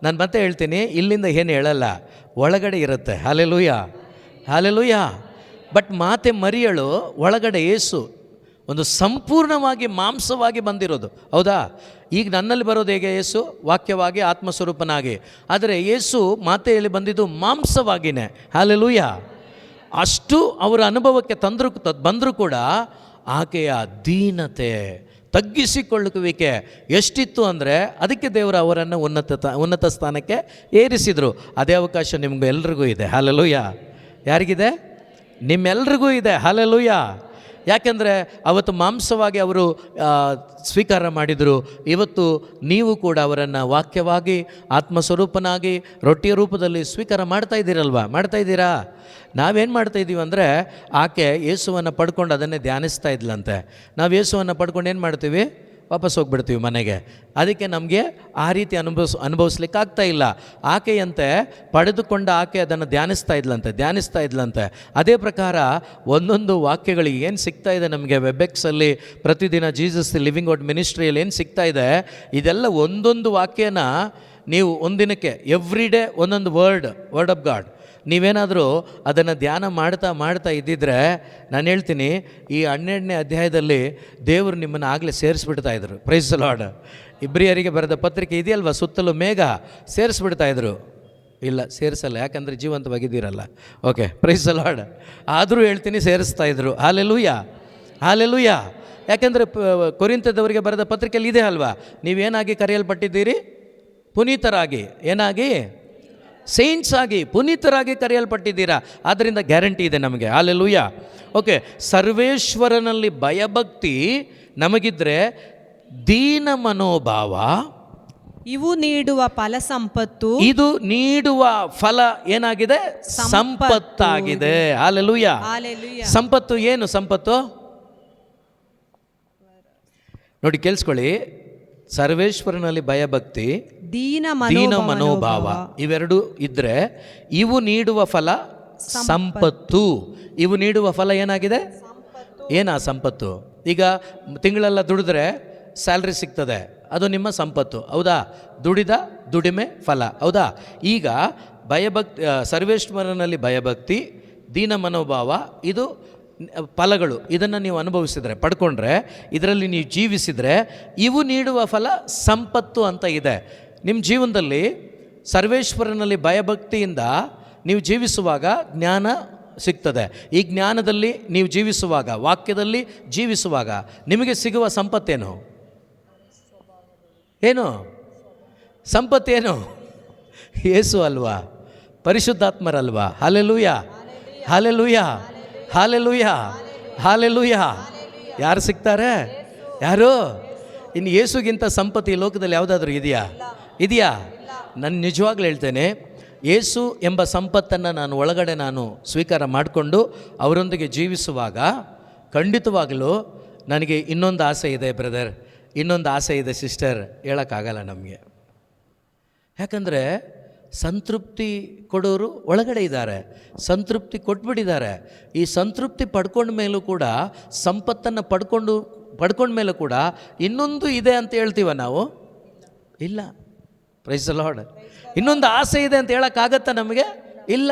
ನಾನು ಮತ್ತೆ ಹೇಳ್ತೀನಿ, ಇಲ್ಲಿಂದ ಏನು ಹೇಳಲ್ಲ, ಒಳಗಡೆ ಇರುತ್ತೆ. Hallelujah, hallelujah. ಬಟ್ ಮಾತೆ ಮರಿಯಳು ಒಳಗಡೆ ಯೇಸು ಒಂದು ಸಂಪೂರ್ಣವಾಗಿ ಮಾಂಸವಾಗಿ ಬಂದಿರೋದು, ಹೌದಾ? ಈಗ ನನ್ನಲ್ಲಿ ಬರೋದು ಹೇಗೆ? ಯೇಸು ವಾಕ್ಯವಾಗಿ ಆತ್ಮಸ್ವರೂಪನಾಗಿ. ಆದರೆ ಯೇಸು ಮಾತೆಯಲ್ಲಿ ಬಂದಿದ್ದು ಮಾಂಸವಾಗಿಯೇ. ಹಲ್ಲೆಲೂಯಾ. ಅಷ್ಟು ಅವರ ಅನುಭವಕ್ಕೆ ಬಂದರೂ ಕೂಡ ಆಕೆಯ ದೀನತೆ, ತಗ್ಗಿಸಿಕೊಳ್ಳುವಿಕೆ ಎಷ್ಟಿತ್ತು ಅಂದರೆ ಅದಕ್ಕೆ ದೇವರು ಅವರನ್ನು ಉನ್ನತ ಸ್ಥಾನಕ್ಕೆ ಏರಿಸಿದರು. ಅದೇ ಅವಕಾಶ ನಿಮಗೂ ಎಲ್ರಿಗೂ ಇದೆ. ಹಲ್ಲೆಲೂಯಾ. ಯಾರಿಗಿದೆ? ನಿಮ್ಮೆಲ್ರಿಗೂ ಇದೆ. ಹಲ್ಲೆಲೂಯಾ. ಯಾಕೆಂದರೆ ಅವತ್ತು ಮಾಂಸವಾಗಿ ಅವರು ಸ್ವೀಕಾರ ಮಾಡಿದರು. ಇವತ್ತು ನೀವು ಕೂಡ ಅವರನ್ನು ವಾಕ್ಯವಾಗಿ ಆತ್ಮಸ್ವರೂಪನಾಗಿ ರೊಟ್ಟಿಯ ರೂಪದಲ್ಲಿ ಸ್ವೀಕಾರ ಮಾಡ್ತಾ ಇದ್ದೀರಲ್ವಾ? ಮಾಡ್ತಾ ಇದ್ದೀರಾ? ನಾವೇನು ಮಾಡ್ತಾಯಿದ್ದೀವಿ ಅಂದರೆ, ಆಕೆ ಯೇಸುವನ್ನು ಪಡ್ಕೊಂಡು ಅದನ್ನೇ ಧ್ಯಾನಿಸ್ತಾ ಇದ್ಲಂತೆ. ನಾವು ಯೇಸುವನ್ನು ಪಡ್ಕೊಂಡು ಏನು ಮಾಡ್ತೀವಿ? ವಾಪಸ್ ಹೋಗ್ಬಿಡ್ತೀವಿ ಮನೆಗೆ. ಅದಕ್ಕೆ ನಮಗೆ ಆ ರೀತಿ ಅನುಭವಿಸ್ಲಿಕ್ಕೆ ಆಗ್ತಾ ಇಲ್ಲ. ಆಕೆಯಂತೆ ಪಡೆದುಕೊಂಡ ಆಕೆ ಅದನ್ನು ಧ್ಯಾನಿಸ್ತಾ ಇದ್ಲಂತೆ. ಅದೇ ಪ್ರಕಾರ ಒಂದೊಂದು ವಾಕ್ಯಗಳಿಗೆ ಏನು ಸಿಗ್ತಾ ಇದೆ ನಮಗೆ ವೆಬ್ಎಕ್ಸಲ್ಲಿ ಪ್ರತಿದಿನ ಜೀಸಸ್ ಲಿವಿಂಗ್ ಔಟ್ ಮಿನಿಸ್ಟ್ರಿಯಲ್ಲಿ ಏನು ಸಿಗ್ತಾ ಇದೆ, ಇದೆಲ್ಲ ಒಂದೊಂದು ವಾಕ್ಯನ ನೀವು ಒಂದಿನಕ್ಕೆ ಎವ್ರಿ ಡೇ ಒಂದೊಂದು ವರ್ಡ್ ಆಫ್ ಗಾಡ್ ನೀವೇನಾದರೂ ಅದನ್ನು ಧ್ಯಾನ ಮಾಡ್ತಾ ಇದ್ದಿದ್ರೆ, ನಾನು ಹೇಳ್ತೀನಿ, ಈ 12ನೇ ಅಧ್ಯಾಯದಲ್ಲಿ ದೇವರು ನಿಮ್ಮನ್ನು ಆಗಲೇ ಸೇರಿಸ್ಬಿಡ್ತಾಯಿದ್ರು. Praise the Lord. ಇಬ್ರಿಯರಿಗೆ ಬರೆದ ಪತ್ರಿಕೆ ಇದೆಯಲ್ವ, ಸುತ್ತಲೂ ಮೇಘ ಸೇರಿಸ್ಬಿಡ್ತಾಯಿದ್ರು. ಇಲ್ಲ, ಸೇರಿಸಲ್ಲ, ಯಾಕಂದರೆ ಜೀವಂತವಾಗಿದ್ದೀರಲ್ಲ. Okay, praise the Lord. ಆದರೂ ಹೇಳ್ತೀನಿ, ಸೇರಿಸ್ತಾಯಿದ್ರು. Hallelujah, hallelujah. ಯಾಕೆಂದರೆ ಕೊರಿಂಥದವರಿಗೆ ಬರೆದ ಪತ್ರಿಕೆಯಲ್ಲಿ ಇದೆ ಅಲ್ವಾ, ನೀವೇನಾಗಿ ಕರೆಯಲ್ಪಟ್ಟಿದ್ದೀರಿ? ಪುನೀತರಾಗಿ. ಏನಾಗಿ? ಸೇಂಟ್ಸ್ ಆಗಿ, ಪುನೀತರಾಗಿ ಕರೆಯಲ್ಪಟ್ಟಿದ್ದೀರಾ. ಆದ್ದರಿಂದ ಗ್ಯಾರಂಟಿ ಇದೆ ನಮಗೆ. ಹಲ್ಲೆಲೂಯಾ. ಓಕೆ, ಸರ್ವೇಶ್ವರನಲ್ಲಿ ಭಯಭಕ್ತಿ ನಮಗಿದ್ರೆ ದೀನ ಮನೋಭಾವ ಇವು ನೀಡುವ ಫಲ ಸಂಪತ್ತು. ಇದು ನೀಡುವ ಫಲ ಏನಾಗಿದೆ? ಸಂಪತ್ತಾಗಿದೆ. ಹಲ್ಲೆಲೂಯಾ. ಸಂಪತ್ತು ಏನು? ಸಂಪತ್ತು ನೋಡಿ, ಕೇಳಿಸ್ಕೊಳ್ಳಿ. ಸರ್ವೇಶ್ವರನಲ್ಲಿ ಭಯಭಕ್ತಿ, ದೀನ ಮನೋಭಾವ ಇವೆರಡು ಇದ್ದರೆ ಇವು ನೀಡುವ ಫಲ ಸಂಪತ್ತು. ಇವು ನೀಡುವ ಫಲ ಏನಾಗಿದೆ? ಏನಾ ಸಂಪತ್ತು? ಈಗ ತಿಂಗಳೆಲ್ಲ ದುಡಿದ್ರೆ ಸ್ಯಾಲ್ರಿ ಸಿಗ್ತದೆ, ಅದು ನಿಮ್ಮ ಸಂಪತ್ತು, ಹೌದಾ? ದುಡಿದ ದುಡಿಮೆ ಫಲ, ಹೌದಾ? ಈಗ ಸರ್ವೇಶ್ವರನಲ್ಲಿ ಭಯಭಕ್ತಿ, ದೀನ ಮನೋಭಾವ ಇದು ಫಲಗಳು. ಇದನ್ನು ನೀವು ಅನುಭವಿಸಿದರೆ, ಪಡ್ಕೊಂಡ್ರೆ, ಇದರಲ್ಲಿ ನೀವು ಜೀವಿಸಿದರೆ ಇವು ನೀಡುವ ಫಲ ಸಂಪತ್ತು ಅಂತ ಇದೆ. ನಿಮ್ಮ ಜೀವನದಲ್ಲಿ ಸರ್ವೇಶ್ವರನಲ್ಲಿ ಭಯಭಕ್ತಿಯಿಂದ ನೀವು ಜೀವಿಸುವಾಗ ಜ್ಞಾನ ಸಿಗ್ತದೆ. ಈ ಜ್ಞಾನದಲ್ಲಿ ನೀವು ಜೀವಿಸುವಾಗ, ವಾಕ್ಯದಲ್ಲಿ ಜೀವಿಸುವಾಗ ನಿಮಗೆ ಸಿಗುವ ಸಂಪತ್ತೇನು? ಏನು ಸಂಪತ್ತೇನು? ಯೇಸು ಅಲ್ವಾ? ಪರಿಶುದ್ಧಾತ್ಮರಲ್ವಾ? Hallelujah, hallelujah, hallelujah, hallelujah. ಯಾರು ಸಿಗ್ತಾರೆ? ಯಾರು? ಇನ್ನು ಯೇಸುಗಿಂತ ಸಂಪತ್ತು ಈ ಲೋಕದಲ್ಲಿ ಯಾವುದಾದ್ರೂ ಇದೆಯಾ? ನಾನು ನಿಜವಾಗ್ಲೂ ಹೇಳ್ತೇನೆ, ಯೇಸು ಎಂಬ ಸಂಪತ್ತನ್ನು ನಾನು ಸ್ವೀಕಾರ ಮಾಡಿಕೊಂಡು ಅವರೊಂದಿಗೆ ಜೀವಿಸುವಾಗ ಖಂಡಿತವಾಗಲೂ ನನಗೆ ಇನ್ನೊಂದು ಆಸೆ ಇದೆ ಬ್ರದರ್, ಇನ್ನೊಂದು ಆಸೆ ಇದೆ ಸಿಸ್ಟರ್, ಹೇಳೋಕ್ಕಾಗಲ್ಲ ನಮಗೆ. ಯಾಕಂದರೆ ಸಂತೃಪ್ತಿ ಕೊಡೋರು ಒಳಗಡೆ ಇದ್ದಾರೆ, ಸಂತೃಪ್ತಿ ಕೊಟ್ಬಿಟ್ಟಿದ್ದಾರೆ. ಈ ಸಂತೃಪ್ತಿ ಪಡ್ಕೊಂಡ ಮೇಲೂ ಕೂಡ, ಸಂಪತ್ತನ್ನು ಪಡ್ಕೊಂಡ ಮೇಲೂ ಕೂಡ ಇನ್ನೊಂದು ಇದೆ ಅಂತ ಹೇಳ್ತೀವ ನಾವು? ಇಲ್ಲ. Praise the Lord. ಇನ್ನೊಂದು ಆಸೆ ಇದೆ ಅಂತ ಹೇಳೋಕ್ಕಾಗತ್ತಾ ನಮಗೆ? ಇಲ್ಲ.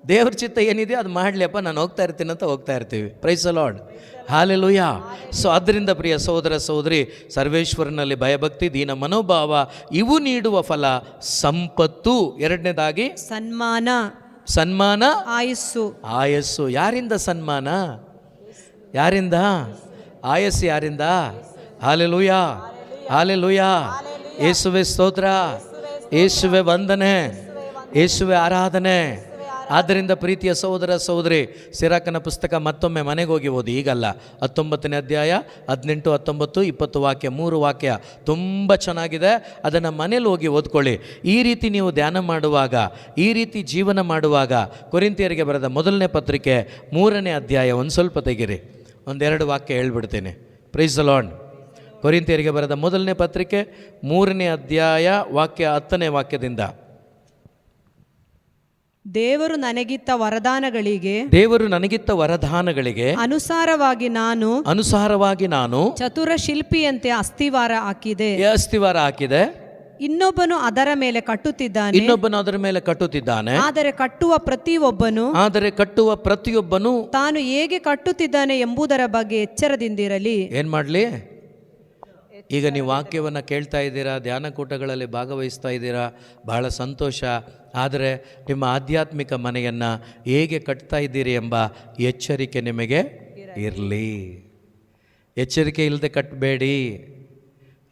ದೇವ್ರ ಚಿತ್ತ ಏನಿದೆ ಅದು ಮಾಡಲಿಯಪ್ಪ, ನಾನು ಹೋಗ್ತಾ ಇರ್ತೀನಿ ಅಂತ ಹೋಗ್ತಾ ಇರ್ತೀವಿ. Praise the lord. Hallelujah. So ಅದರಿಂದ ಪ್ರಿಯ ಸಹೋದರ ಸಹೋದರಿ, ಸರ್ವೇಶ್ವರನಲ್ಲಿ ಭಯಭಕ್ತಿ, ದೀನ ಮನೋಭಾವ ಇವು ನೀಡುವ ಫಲ ಸಂಪತ್ತು. ಎರಡನೇದಾಗಿ ಸನ್ಮಾನ, ಆಯಸ್ಸು. ಯಾರಿಂದ ಸನ್ಮಾನ? ಯಾರಿಂದ? ಆಯಸ್ಸು ಯಾರಿಂದ? Hallelujah, hallelujah. ಯೇಸುವೆ ಸ್ತೋತ್ರ, ಯೇಸುವೆ ವಂದನೆ, ಯೇಸುವೆ ಆರಾಧನೆ. ಆದ್ದರಿಂದ ಪ್ರೀತಿಯ ಸಹೋದರ ಸಹೋದರಿ, ಸಿರಾಕನ ಪುಸ್ತಕ ಮತ್ತೊಮ್ಮೆ ಮನೆಗೆ ಹೋಗಿ ಓದಿ. ಈಗಲ್ಲ, 19ನೇ ಅಧ್ಯಾಯ 18, 19, 20 ವಾಕ್ಯ, 3 ವಾಕ್ಯ ತುಂಬ ಚೆನ್ನಾಗಿದೆ. ಅದನ್ನು ಮನೇಲಿ ಹೋಗಿ ಓದ್ಕೊಳ್ಳಿ. ಈ ರೀತಿ ನೀವು ಧ್ಯಾನ ಮಾಡುವಾಗ, ಈ ರೀತಿ ಜೀವನ ಮಾಡುವಾಗ, ಕೊರಿಂಥಿಯರಿಗೆ ಬರೆದ ಮೊದಲನೇ ಪತ್ರಿಕೆ 3ನೇ ಅಧ್ಯಾಯ ಒಂದು ಸ್ವಲ್ಪ ತೆಗಿರಿ, 1-2 ವಾಕ್ಯ ಹೇಳ್ಬಿಡ್ತೀನಿ. Price the lord. ಕೊರಿಂಥಿಯರಿಗೆ ಬರೆದ ಮೊದಲನೇ ಪತ್ರಿಕೆ 3ನೇ ಅಧ್ಯಾಯ ವಾಕ್ಯ 10ನೇ ವಾಕ್ಯದಿಂದ, ದೇವರು ನನಗಿತ್ತ ವರದಾನಗಳಿಗೆ ಅನುಸಾರವಾಗಿ ನಾನು ಚತುರ ಶಿಲ್ಪಿಯಂತೆ ಅಸ್ತಿವಾರ ಹಾಕಿದೆ. ಇನ್ನೊಬ್ಬನು ಅದರ ಮೇಲೆ ಕಟ್ಟುತ್ತಿದ್ದಾನೆ, ಇನ್ನೊಬ್ಬನು ಅದರ ಮೇಲೆ ಕಟ್ಟುತ್ತಿದ್ದಾನೆ. ಆದರೆ ಕಟ್ಟುವ ಪ್ರತಿಯೊಬ್ಬನು ತಾನು ಹೇಗೆ ಕಟ್ಟುತ್ತಿದ್ದಾನೆ ಎಂಬುದರ ಬಗ್ಗೆ ಎಚ್ಚರದಿಂದಿರಲಿ. ಏನ್ ಮಾಡ್ಲಿ? ಈಗ ನೀವು ವಾಕ್ಯವನ್ನು ಕೇಳ್ತಾ ಇದ್ದೀರಾ, ಧ್ಯಾನಕೂಟಗಳಲ್ಲಿ ಭಾಗವಹಿಸ್ತಾ ಇದ್ದೀರಾ, ಬಹಳ ಸಂತೋಷ. ಆದರೆ ನಿಮ್ಮ ಆಧ್ಯಾತ್ಮಿಕ ಮನೆಯನ್ನು ಹೇಗೆ ಕಟ್ತಾ ಇದ್ದೀರಿ ಎಂಬ ಎಚ್ಚರಿಕೆ ನಿಮಗೆ ಇರಲಿ. ಎಚ್ಚರಿಕೆ ಇಲ್ಲದೆ ಕಟ್ಟಬೇಡಿ,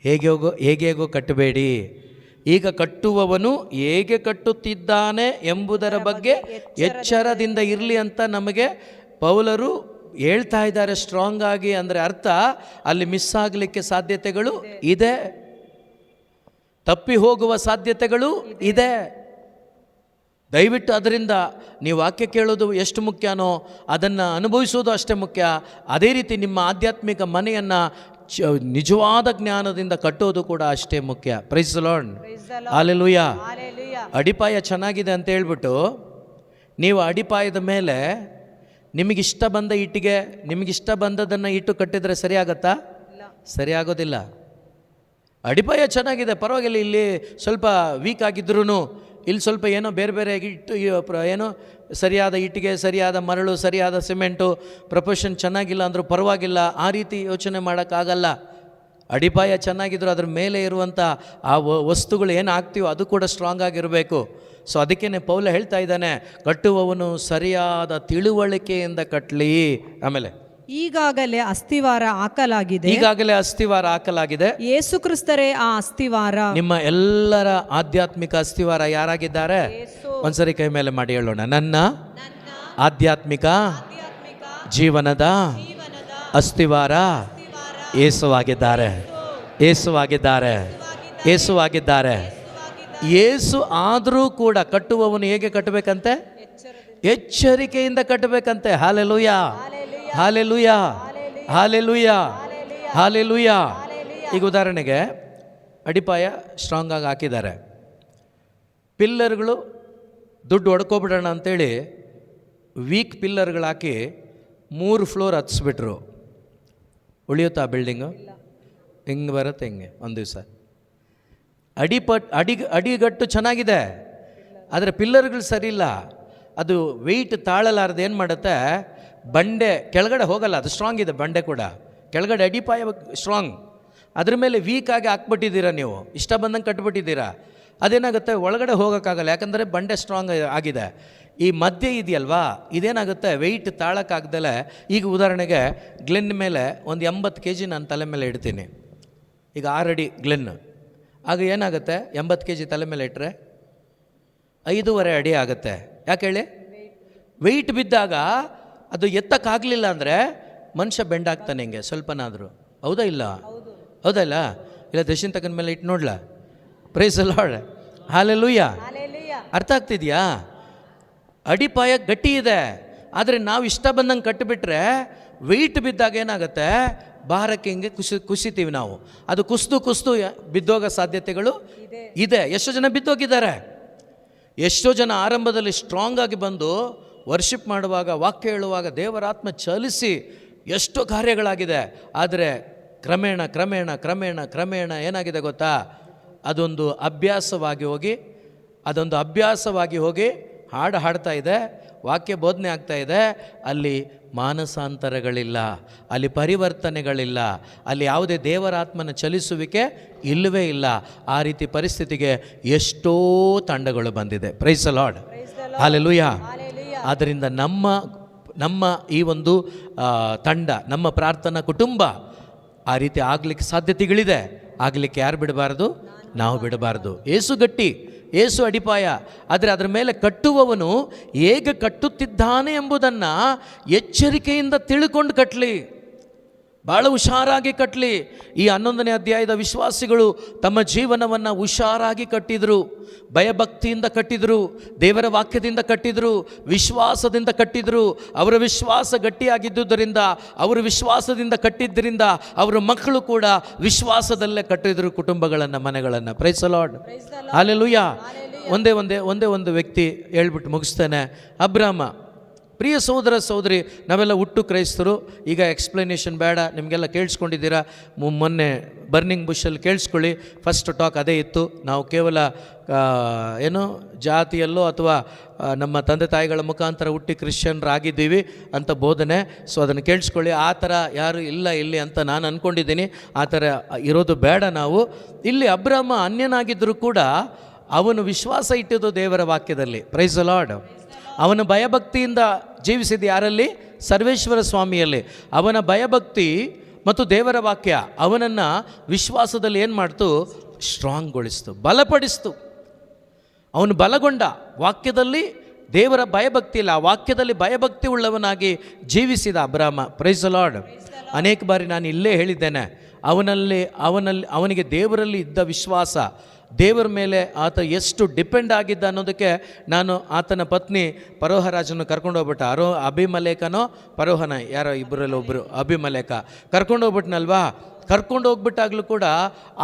ಹೇಗೇಗೋ ಕಟ್ಟಬೇಡಿ. ಈಗ ಕಟ್ಟುವವನು ಹೇಗೆ ಕಟ್ಟುತ್ತಿದ್ದಾನೆ ಎಂಬುದರ ಬಗ್ಗೆ ಎಚ್ಚರದಿಂದ ಇರಲಿ ಅಂತ ನಮಗೆ ಪೌಲರು ಹೇಳ್ತಾ ಇದ್ದಾರೆ ಸ್ಟ್ರಾಂಗ್ ಆಗಿ. ಅಂದರೆ ಅರ್ಥ ಅಲ್ಲಿ ಮಿಸ್ ಆಗಲಿಕ್ಕೆ ಸಾಧ್ಯತೆಗಳು ಇದೆ, ತಪ್ಪಿ ಹೋಗುವ ಸಾಧ್ಯತೆಗಳು ಇದೆ. ದಯವಿಟ್ಟು ಅದರಿಂದ ನೀವು ವಾಕ್ಯ ಕೇಳೋದು ಎಷ್ಟು ಮುಖ್ಯನೋ ಅದನ್ನು ಅನುಭವಿಸೋದು ಅಷ್ಟೇ ಮುಖ್ಯ. ಅದೇ ರೀತಿ ನಿಮ್ಮ ಆಧ್ಯಾತ್ಮಿಕ ಮನೆಯನ್ನು ನಿಜವಾದ ಜ್ಞಾನದಿಂದ ಕಟ್ಟೋದು ಕೂಡ ಅಷ್ಟೇ ಮುಖ್ಯ. Praise the lord, hallelujah. ಅಡಿಪಾಯ ಚೆನ್ನಾಗಿದೆ ಅಂತ ಹೇಳ್ಬಿಟ್ಟು ನೀವು ಅಡಿಪಾಯದ ಮೇಲೆ ನಿಮಗಿಷ್ಟ ಬಂದ ಇಟ್ಟಿಗೆ, ನಿಮಗಿಷ್ಟ ಬಂದದನ್ನು ಇಟ್ಟು ಕಟ್ಟಿದರೆ ಸರಿಯಾಗತ್ತಾ? ಸರಿಯಾಗೋದಿಲ್ಲ. ಅಡಿಪಾಯ ಚೆನ್ನಾಗಿದೆ, ಪರವಾಗಿಲ್ಲ. ಇಲ್ಲಿ ಸ್ವಲ್ಪ ವೀಕ್ ಆಗಿದ್ರೂ ಇಲ್ಲಿ ಸ್ವಲ್ಪ ಏನೋ ಬೇರೆ ಬೇರೆ ಇಟ್ಟು ಏನೋ ಸರಿಯಾದ ಇಟ್ಟಿಗೆ, ಸರಿಯಾದ ಮರಳು, ಸರಿಯಾದ ಸಿಮೆಂಟು, ಪ್ರೊಪೋಷನ್ ಚೆನ್ನಾಗಿಲ್ಲ ಅಂದರೂ ಪರವಾಗಿಲ್ಲ. ಆ ರೀತಿ ಯೋಚನೆ ಮಾಡೋಕ್ಕಾಗಲ್ಲ. ಅಡಿಪಾಯ ಚೆನ್ನಾಗಿದ್ರು ಅದ್ರ ಮೇಲೆ ಇರುವಂಥ ಆ ವಸ್ತುಗಳು ಏನು ಹಾಕ್ತೀವೋ ಅದು ಕೂಡ ಸ್ಟ್ರಾಂಗ್ ಆಗಿರಬೇಕು. ಸೊ ಅದಕ್ಕೇ ಪೌಲ ಹೇಳ್ತಾ ಇದ್ದಾನೆ, ಕಟ್ಟುವವನು ಸರಿಯಾದ ತಿಳುವಳಿಕೆಯಿಂದ ಕಟ್ಟಲಿ. ಆಮೇಲೆ ಈಗಾಗಲೇ ಅಸ್ತಿವಾರ ಹಾಕಲಾಗಿದೆ. ಯೇಸು ಕ್ರಿಸ್ತರೇ ಆ ಅಸ್ತಿವಾರ. ನಿಮ್ಮ ಎಲ್ಲರ ಆಧ್ಯಾತ್ಮಿಕ ಅಸ್ತಿವಾರ ಯಾರಾಗಿದ್ದಾರೆ? ಒಂದ್ಸರಿ ಕೈ ಮೇಲೆ ಮಾಡಿ ಹೇಳೋಣ, ನನ್ನ ಆಧ್ಯಾತ್ಮಿಕ ಜೀವನದ ಅಸ್ತಿವಾರ ಯೇಸುವಾಗಿದ್ದಾರೆ. ಯೇಸು ಆದರೂ ಕೂಡ ಕಟ್ಟುವವನು ಹೇಗೆ ಕಟ್ಟಬೇಕಂತೆ? ಎಚ್ಚರಿಕೆಯಿಂದ ಕಟ್ಟಬೇಕಂತೆ. Hallelujah, hallelujah, hallelujah, hallelujah. ಈಗ ಉದಾಹರಣೆಗೆ ಅಡಿಪಾಯ ಸ್ಟ್ರಾಂಗ್ ಆಗಿ ಹಾಕಿದ್ದಾರೆ, ಪಿಲ್ಲರ್ಗಳು ದುಡ್ಡು ಹೊಡ್ಕೊಬಿಡೋಣ ಅಂಥೇಳಿ ವೀಕ್ ಪಿಲ್ಲರ್ಗಳು ಹಾಕಿ 3 ಫ್ಲೋರ್ ಹತ್ತಿಸ್ಬಿಟ್ರು. ಉಳಿಯುತ್ತಾ ಬಿಲ್ಡಿಂಗು? ಹಿಂಗೆ ಬರುತ್ತೆ, ಹಿಂಗೆ ಒಂದು ದಿವಸ. ಅಡಿಗಟ್ಟು ಚೆನ್ನಾಗಿದೆ, ಆದರೆ ಪಿಲ್ಲರ್ಗಳು ಸರಿ ಇಲ್ಲ. ಅದು ವೆಯ್ಟ್ ತಾಳಲಾರದು ಏನು ಮಾಡುತ್ತೆ, ಬಂಡೆ ಕೆಳಗಡೆ ಹೋಗಲ್ಲ. ಅದು ಸ್ಟ್ರಾಂಗ್ ಇದೆ, ಬಂಡೆ ಕೂಡ ಕೆಳಗಡೆ ಅಡಿಪಾಯ ಸ್ಟ್ರಾಂಗ್, ಅದ್ರ ಮೇಲೆ ವೀಕಾಗಿ ಹಾಕ್ಬಿಟ್ಟಿದ್ದೀರಾ ನೀವು, ಇಷ್ಟ ಬಂದಂಗೆ ಕಟ್ಬಿಟ್ಟಿದ್ದೀರಾ. ಅದೇನಾಗುತ್ತೆ, ಒಳಗಡೆ ಹೋಗೋಕ್ಕಾಗಲ್ಲ, ಯಾಕಂದರೆ ಬಂಡೆ ಸ್ಟ್ರಾಂಗ್ ಆಗಿದೆ. ಈ ಮಧ್ಯೆ ಇದೆಯಲ್ವಾ, ಇದೇನಾಗುತ್ತೆ, ವೆಯ್ಟ್ ತಾಳಕ್ಕಾಗ್ದಲೆ. ಈಗ ಉದಾಹರಣೆಗೆ ಗ್ಲೆನ್ ಮೇಲೆ ಒಂದು 80 kg ನಾನು ತಲೆ ಮೇಲೆ ಇಡ್ತೀನಿ. ಈಗ 6 ಅಡಿ ಗ್ಲೆನ್, ಆಗ ಏನಾಗುತ್ತೆ, 80 kg ತಲೆ ಮೇಲೆ ಇಟ್ಟರೆ 5.5 ಅಡಿ ಆಗುತ್ತೆ. ಯಾಕೆ ಹೇಳಿ? ವೆಯ್ಟ್ ಬಿದ್ದಾಗ ಅದು ಎತ್ತಕ್ಕಾಗಲಿಲ್ಲ ಅಂದರೆ ಮನುಷ್ಯ ಬೆಂಡಾಗ್ತಾನೆ ಹಿಂಗೆ ಸ್ವಲ್ಪನಾದರೂ. ಹೌದಾ ಇಲ್ಲ? ಹೌದಾ ಇಲ್ಲ? ದಶಿನ್ ತಕ್ಕನ ಮೇಲೆ ಇಟ್ಟು ನೋಡ್ಲಾ? Praise the lord, hallelujah. ಅರ್ಥ ಆಗ್ತಿದೆಯಾ? ಅಡಿಪಾಯ ಗಟ್ಟಿ ಇದೆ, ಆದರೆ ನಾವು ಇಷ್ಟ ಬಂದಂಗೆ ಕಟ್ಟಿಬಿಟ್ರೆ ವೆಯ್ಟ್ ಬಿದ್ದಾಗ ಏನಾಗುತ್ತೆ, ಭಾರಕ್ಕೆ ಹಿಂಗೆ ಕುಸಿತೀವಿ ನಾವು. ಅದು ಕುಸಿದು ಬಿದ್ದೋಗೋ ಸಾಧ್ಯತೆಗಳು ಇದೆ. ಎಷ್ಟೋ ಜನ ಬಿದ್ದೋಗಿದ್ದಾರೆ. ಎಷ್ಟೋ ಜನ ಆರಂಭದಲ್ಲಿ ಸ್ಟ್ರಾಂಗ್ ಆಗಿ ಬಂದು ವರ್ಷಿಪ್ ಮಾಡುವಾಗ, ವಾಕ್ಯ ಹೇಳುವಾಗ ದೇವರಾತ್ಮ ಚಲಿಸಿ ಎಷ್ಟೋ ಕಾರ್ಯಗಳಾಗಿದೆ. ಆದರೆ ಕ್ರಮೇಣ ಕ್ರಮೇಣ ಕ್ರಮೇಣ ಕ್ರಮೇಣ ಏನಾಗಿದೆ ಗೊತ್ತಾ, ಅದೊಂದು ಅಭ್ಯಾಸವಾಗಿ ಹೋಗಿ ಹಾಡು ಹಾಡ್ತಾ ಇದೆ, ವಾಕ್ಯ ಬೋಧನೆ ಆಗ್ತಾ ಇದೆ. ಅಲ್ಲಿ ಮಾನಸಾಂತರಗಳಿಲ್ಲ, ಅಲ್ಲಿ ಪರಿವರ್ತನೆಗಳಿಲ್ಲ, ಅಲ್ಲಿ ಯಾವುದೇ ದೇವರಾತ್ಮನ ಚಲಿಸುವಿಕೆ ಇಲ್ಲವೇ ಇಲ್ಲ. ಆ ರೀತಿ ಪರಿಸ್ಥಿತಿಗೆ ಎಷ್ಟೋ ತಂಡಗಳು ಬಂದಿದೆ. Praise the lord, hallelujah. ಆದ್ದರಿಂದ ನಮ್ಮ ಈ ಒಂದು ತಂಡ, ನಮ್ಮ ಪ್ರಾರ್ಥನಾ ಕುಟುಂಬ ಆ ರೀತಿ ಆಗಲಿಕ್ಕೆ ಸಾಧ್ಯತೆಗಳಿದೆ. ಆಗಲಿಕ್ಕೆ ಯಾರು ಬಿಡಬಾರ್ದು? ನಾವು ಬಿಡಬಾರ್ದು. ಏಸು ಗಟ್ಟಿ, ಏಸು ಅಡಿಪಾಯ. ಆದರೆ ಅದರ ಮೇಲೆ ಕಟ್ಟುವವನು ಹೇಗೆ ಕಟ್ಟುತ್ತಿದ್ದಾನೆ ಎಂಬುದನ್ನು ಎಚ್ಚರಿಕೆಯಿಂದ ತಿಳ್ಕೊಂಡು ಕಟ್ಟಲಿ, ಭಾಳ ಹುಷಾರಾಗಿ ಕಟ್ಟಲಿ. ಈ 11ನೇ ಅಧ್ಯಾಯದ ವಿಶ್ವಾಸಿಗಳು ತಮ್ಮ ಜೀವನವನ್ನು ಹುಷಾರಾಗಿ ಕಟ್ಟಿದರು, ಭಯಭಕ್ತಿಯಿಂದ ಕಟ್ಟಿದರು, ದೇವರ ವಾಕ್ಯದಿಂದ ಕಟ್ಟಿದರು, ವಿಶ್ವಾಸದಿಂದ ಕಟ್ಟಿದರು. ಅವರ ವಿಶ್ವಾಸ ಗಟ್ಟಿಯಾಗಿದ್ದುದರಿಂದ, ಅವರ ವಿಶ್ವಾಸದಿಂದ ಕಟ್ಟಿದ್ದರಿಂದ ಅವರ ಮಕ್ಕಳು ಕೂಡ ವಿಶ್ವಾಸದಲ್ಲೇ ಕಟ್ಟಿದರು ಕುಟುಂಬಗಳನ್ನು, ಮನೆಗಳನ್ನು. Praise the lord, hallelujah. ಒಂದೇ ಒಂದು ವ್ಯಕ್ತಿ ಹೇಳ್ಬಿಟ್ಟು ಮುಗಿಸ್ತೇನೆ. ಅಬ್ರಾಮ ಪ್ರಿಯ ಸಹೋದರ ಸಹೋದರಿ, ನಾವೆಲ್ಲ ಹುಟ್ಟು ಕ್ರೈಸ್ತರು. ಈಗ ಎಕ್ಸ್ಪ್ಲನೇಷನ್ ಬೇಡ, ನಿಮಗೆಲ್ಲ ಕೇಳಿಸ್ಕೊಂಡಿದ್ದೀರಾ. ಮೊನ್ನೆ ಬರ್ನಿಂಗ್ ಬುಷಲ್ಲಿ ಕೇಳಿಸ್ಕೊಳ್ಳಿ, ಫಸ್ಟ್ ಟಾಕ್ ಅದೇ ಇತ್ತು. ನಾವು ಕೇವಲ ಏನು ಜಾತಿಯಲ್ಲೋ ಅಥವಾ ನಮ್ಮ ತಂದೆ ತಾಯಿಗಳ ಮುಖಾಂತರ ಹುಟ್ಟಿ ಕ್ರಿಶ್ಚಿಯನ್ರಾಗಿದ್ದೀವಿ ಅಂತ ಬೋಧನೆ. ಸೊ ಅದನ್ನು ಕೇಳಿಸ್ಕೊಳ್ಳಿ. ಆ ಥರ ಯಾರು ಇಲ್ಲ ಇಲ್ಲಿ ಅಂತ ನಾನು ಅಂದ್ಕೊಂಡಿದ್ದೀನಿ. ಆ ಥರ ಇರೋದು ಬೇಡ. ನಾವು ಇಲ್ಲಿ ಅಬ್ರಹಾಮ ಅನ್ಯನಾಗಿದ್ದರೂ ಕೂಡ ಅವನು ವಿಶ್ವಾಸ ಇಟ್ಟಿದ್ದು ದೇವರ ವಾಕ್ಯದಲ್ಲಿ. Price the lord. ಅವನ ಭಯಭಕ್ತಿಯಿಂದ ಜೀವಿಸಿದ ಯಾರಲ್ಲಿ? ಸರ್ವೇಶ್ವರ ಸ್ವಾಮಿಯಲ್ಲಿ. ಅವನ ಭಯಭಕ್ತಿ ಮತ್ತು ದೇವರ ವಾಕ್ಯ ಅವನನ್ನು ವಿಶ್ವಾಸದಲ್ಲಿ ಏನು ಮಾಡ್ತು? ಸ್ಟ್ರಾಂಗ್ಗೊಳಿಸ್ತು, ಬಲಪಡಿಸ್ತು. ಅವನು ಬಲಗೊಂಡ. ವಾಕ್ಯದಲ್ಲಿ ದೇವರ ಭಯಭಕ್ತಿ ಇಲ್ಲ, ಆ ವಾಕ್ಯದಲ್ಲಿ ಭಯಭಕ್ತಿ ಉಳ್ಳವನಾಗಿ ಜೀವಿಸಿದ ಅಬ್ರಹಾಮ. Praise the Lord. ಅನೇಕ ಬಾರಿ ನಾನು ಇಲ್ಲೇ ಹೇಳಿದ್ದೇನೆ, ಅವನಿಗೆ ದೇವರಲ್ಲಿ ಇದ್ದ ವಿಶ್ವಾಸ, ದೇವರ ಮೇಲೆ ಆತ ಎಷ್ಟು ಡಿಪೆಂಡ್ ಆಗಿದ್ದ ಅನ್ನೋದಕ್ಕೆ ನಾನು ಆತನ ಪತ್ನಿ ಪರೋಹರಾಜನ್ನು ಕರ್ಕೊಂಡು ಹೋಗ್ಬಿಟ್ಟ. ಅಭಿಮಲೇಕನೋ ಪರೋಹನ ಯಾರೋ ಇಬ್ಬರಲ್ಲಿ ಒಬ್ಬರು ಅಭಿಮಲೇಕ ಕರ್ಕೊಂಡು ಹೋಗ್ಬಿಟ್ನಲ್ವಾ. ಕರ್ಕೊಂಡು ಹೋಗ್ಬಿಟ್ಟಾಗಲೂ ಕೂಡ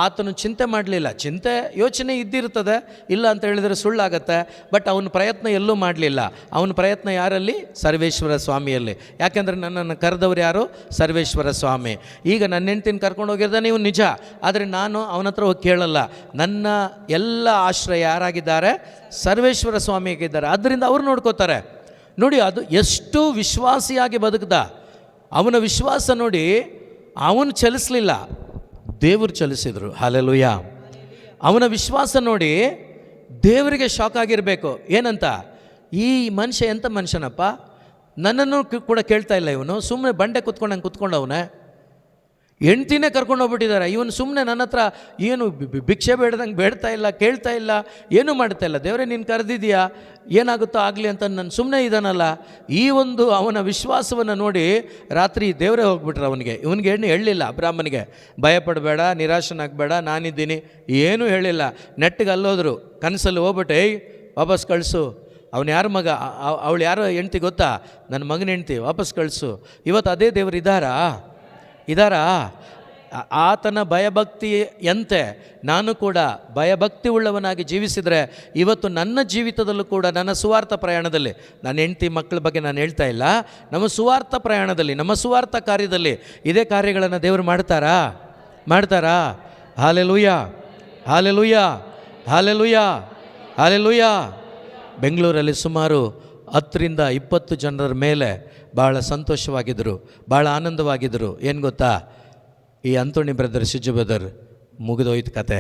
ಆತನು ಚಿಂತೆ ಮಾಡಲಿಲ್ಲ. ಚಿಂತೆ ಯೋಚನೆ ಇದ್ದಿರ್ತದೆ, ಇಲ್ಲ ಅಂತ ಹೇಳಿದರೆ ಸುಳ್ಳಾಗತ್ತೆ. ಬಟ್ ಅವನ ಪ್ರಯತ್ನ ಎಲ್ಲೂ ಮಾಡಲಿಲ್ಲ. ಅವನ ಪ್ರಯತ್ನ ಯಾರಲ್ಲಿ? ಸರ್ವೇಶ್ವರ ಸ್ವಾಮಿಯಲ್ಲಿ. ಯಾಕೆಂದರೆ ನನ್ನನ್ನು ಕರೆದವ್ರು ಯಾರು? ಸರ್ವೇಶ್ವರ ಸ್ವಾಮಿ. ಈಗ ನನ್ನ ಹೆಂಡ್ತಿನ ಕರ್ಕೊಂಡು ಹೋಗಿರ್ತಾನೆ ಇವ್ನು ನಿಜ, ಆದರೆ ನಾನು ಅವನ ಹತ್ರ ಹೋಗಿ ಕೇಳಲ್ಲ. ನನ್ನ ಎಲ್ಲ ಆಶ್ರಯ ಯಾರಾಗಿದ್ದಾರೆ? ಸರ್ವೇಶ್ವರ ಸ್ವಾಮಿಯಾಗಿದ್ದಾರೆ. ಆದ್ದರಿಂದ ಅವ್ರು ನೋಡ್ಕೋತಾರೆ. ನೋಡಿ, ಅದು ಎಷ್ಟು ವಿಶ್ವಾಸಿಯಾಗಿ ಬದುಕ್ದ. ಅವನ ವಿಶ್ವಾಸ ನೋಡಿ, ಅವನು ಚಲಿಸಲಿಲ್ಲ, ದೇವರು ಚಲಿಸಿದರು. ಹಲ್ಲೆಲೂಯಾ. ಅವನ ವಿಶ್ವಾಸ ನೋಡಿ ದೇವರಿಗೆ ಶಾಕ್ ಆಗಿರಬೇಕು. ಏನಂತ? ಈ ಮನುಷ್ಯ ಎಂಥ ಮನುಷ್ಯನಪ್ಪ, ನನ್ನನ್ನು ಕೂಡ ಕೇಳ್ತಾ ಇಲ್ಲ ಇವನು, ಸುಮ್ಮನೆ ಬಂಡೆ ಕುತ್ಕೊಂಡಂಗೆ ಕುತ್ಕೊಂಡವನೇ, ಹೆಂಡ್ತಿನೇ ಕರ್ಕೊಂಡು ಹೋಗ್ಬಿಟ್ಟಿದ್ದಾರೆ. ಇವನು ಸುಮ್ಮನೆ ನನ್ನ ಹತ್ರ ಏನು ಭಿಕ್ಷೆ ಬೇಡ್ದಂಗೆ ಬೇಡ್ತಾ ಇಲ್ಲ, ಕೇಳ್ತಾ ಇಲ್ಲ, ಏನೂ ಮಾಡ್ತಾ ಇಲ್ಲ. ದೇವರೇ ನೀನು ಕರೆದಿದೆಯಾ, ಏನಾಗುತ್ತೋ ಆಗಲಿ ಅಂತ ನಾನು ಸುಮ್ಮನೆ ಇದ್ದಾನಲ್ಲ. ಈ ಒಂದು ಅವನ ವಿಶ್ವಾಸವನ್ನು ನೋಡಿ ರಾತ್ರಿ ದೇವರೇ ಹೋಗ್ಬಿಟ್ರು ಅವನಿಗೆ. ಇವನಿಗೆ ಏನು ಹೇಳಲಿಲ್ಲ ಅಬ್ರಾಹ್ಮನಿಗೆ, ಭಯಪಡಬೇಡ, ನಿರಾಶನಾಗಬೇಡ, ನಾನಿದ್ದೀನಿ, ಏನೂ ಹೇಳಿಲ್ಲ. ನೆಟ್ಟಿಗೆ ಅಲ್ಲೋದ್ರು, ಕನಸಲ್ಲಿ ಹೋಗ್ಬಿಟ್ಟು, ಏಯ್ ವಾಪಸ್ ಕಳಿಸು, ಅವನು ಯಾರ ಮಗ, ಅವಳು ಯಾರೋ ಹೆಂಡ್ತಿ ಗೊತ್ತಾ? ನನ್ನ ಮಗನ ಹೆಂಡ್ತಿ, ವಾಪಸ್ ಕಳಿಸು. ಇವತ್ತು ಅದೇ ದೇವರು ಇದ್ದಾರಾ? ಆತನ ಭಯಭಕ್ತಿಯಂತೆ ನಾನು ಕೂಡ ಭಯಭಕ್ತಿ ಉಳ್ಳವನಾಗಿ ಜೀವಿಸಿದರೆ ಇವತ್ತು ನನ್ನ ಜೀವಿತದಲ್ಲೂ ಕೂಡ, ನನ್ನ ಸುವಾರ್ಥ ಪ್ರಯಾಣದಲ್ಲಿ, ನನ್ನ ಹೆಂಡತಿ ಮಕ್ಕಳ ಬಗ್ಗೆ ನಾನು ಹೇಳ್ತಾ ಇಲ್ಲ, ನಮ್ಮ ಸುವಾರ್ಥ ಪ್ರಯಾಣದಲ್ಲಿ, ನಮ್ಮ ಸುವಾರ್ಥ ಕಾರ್ಯದಲ್ಲಿ ಇದೇ ಕಾರ್ಯಗಳನ್ನು ದೇವರು ಮಾಡ್ತಾರಾ? Hallelujah, hallelujah, hallelujah, hallelujah. ಬೆಂಗಳೂರಲ್ಲಿ ಸುಮಾರು 10ರಿಂದ 20 ಜನರ ಮೇಲೆ ಭಾಳ ಸಂತೋಷವಾಗಿದ್ದರು, ಭಾಳ ಆನಂದವಾಗಿದ್ದರು. ಏನು ಗೊತ್ತಾ? ಈ ಅಂತೋಣಿ ಬ್ರದರ್, ಸಿಜ್ಜು ಬ್ರದರ್ ಮುಗಿದೋಯ್ತು ಕತೆ.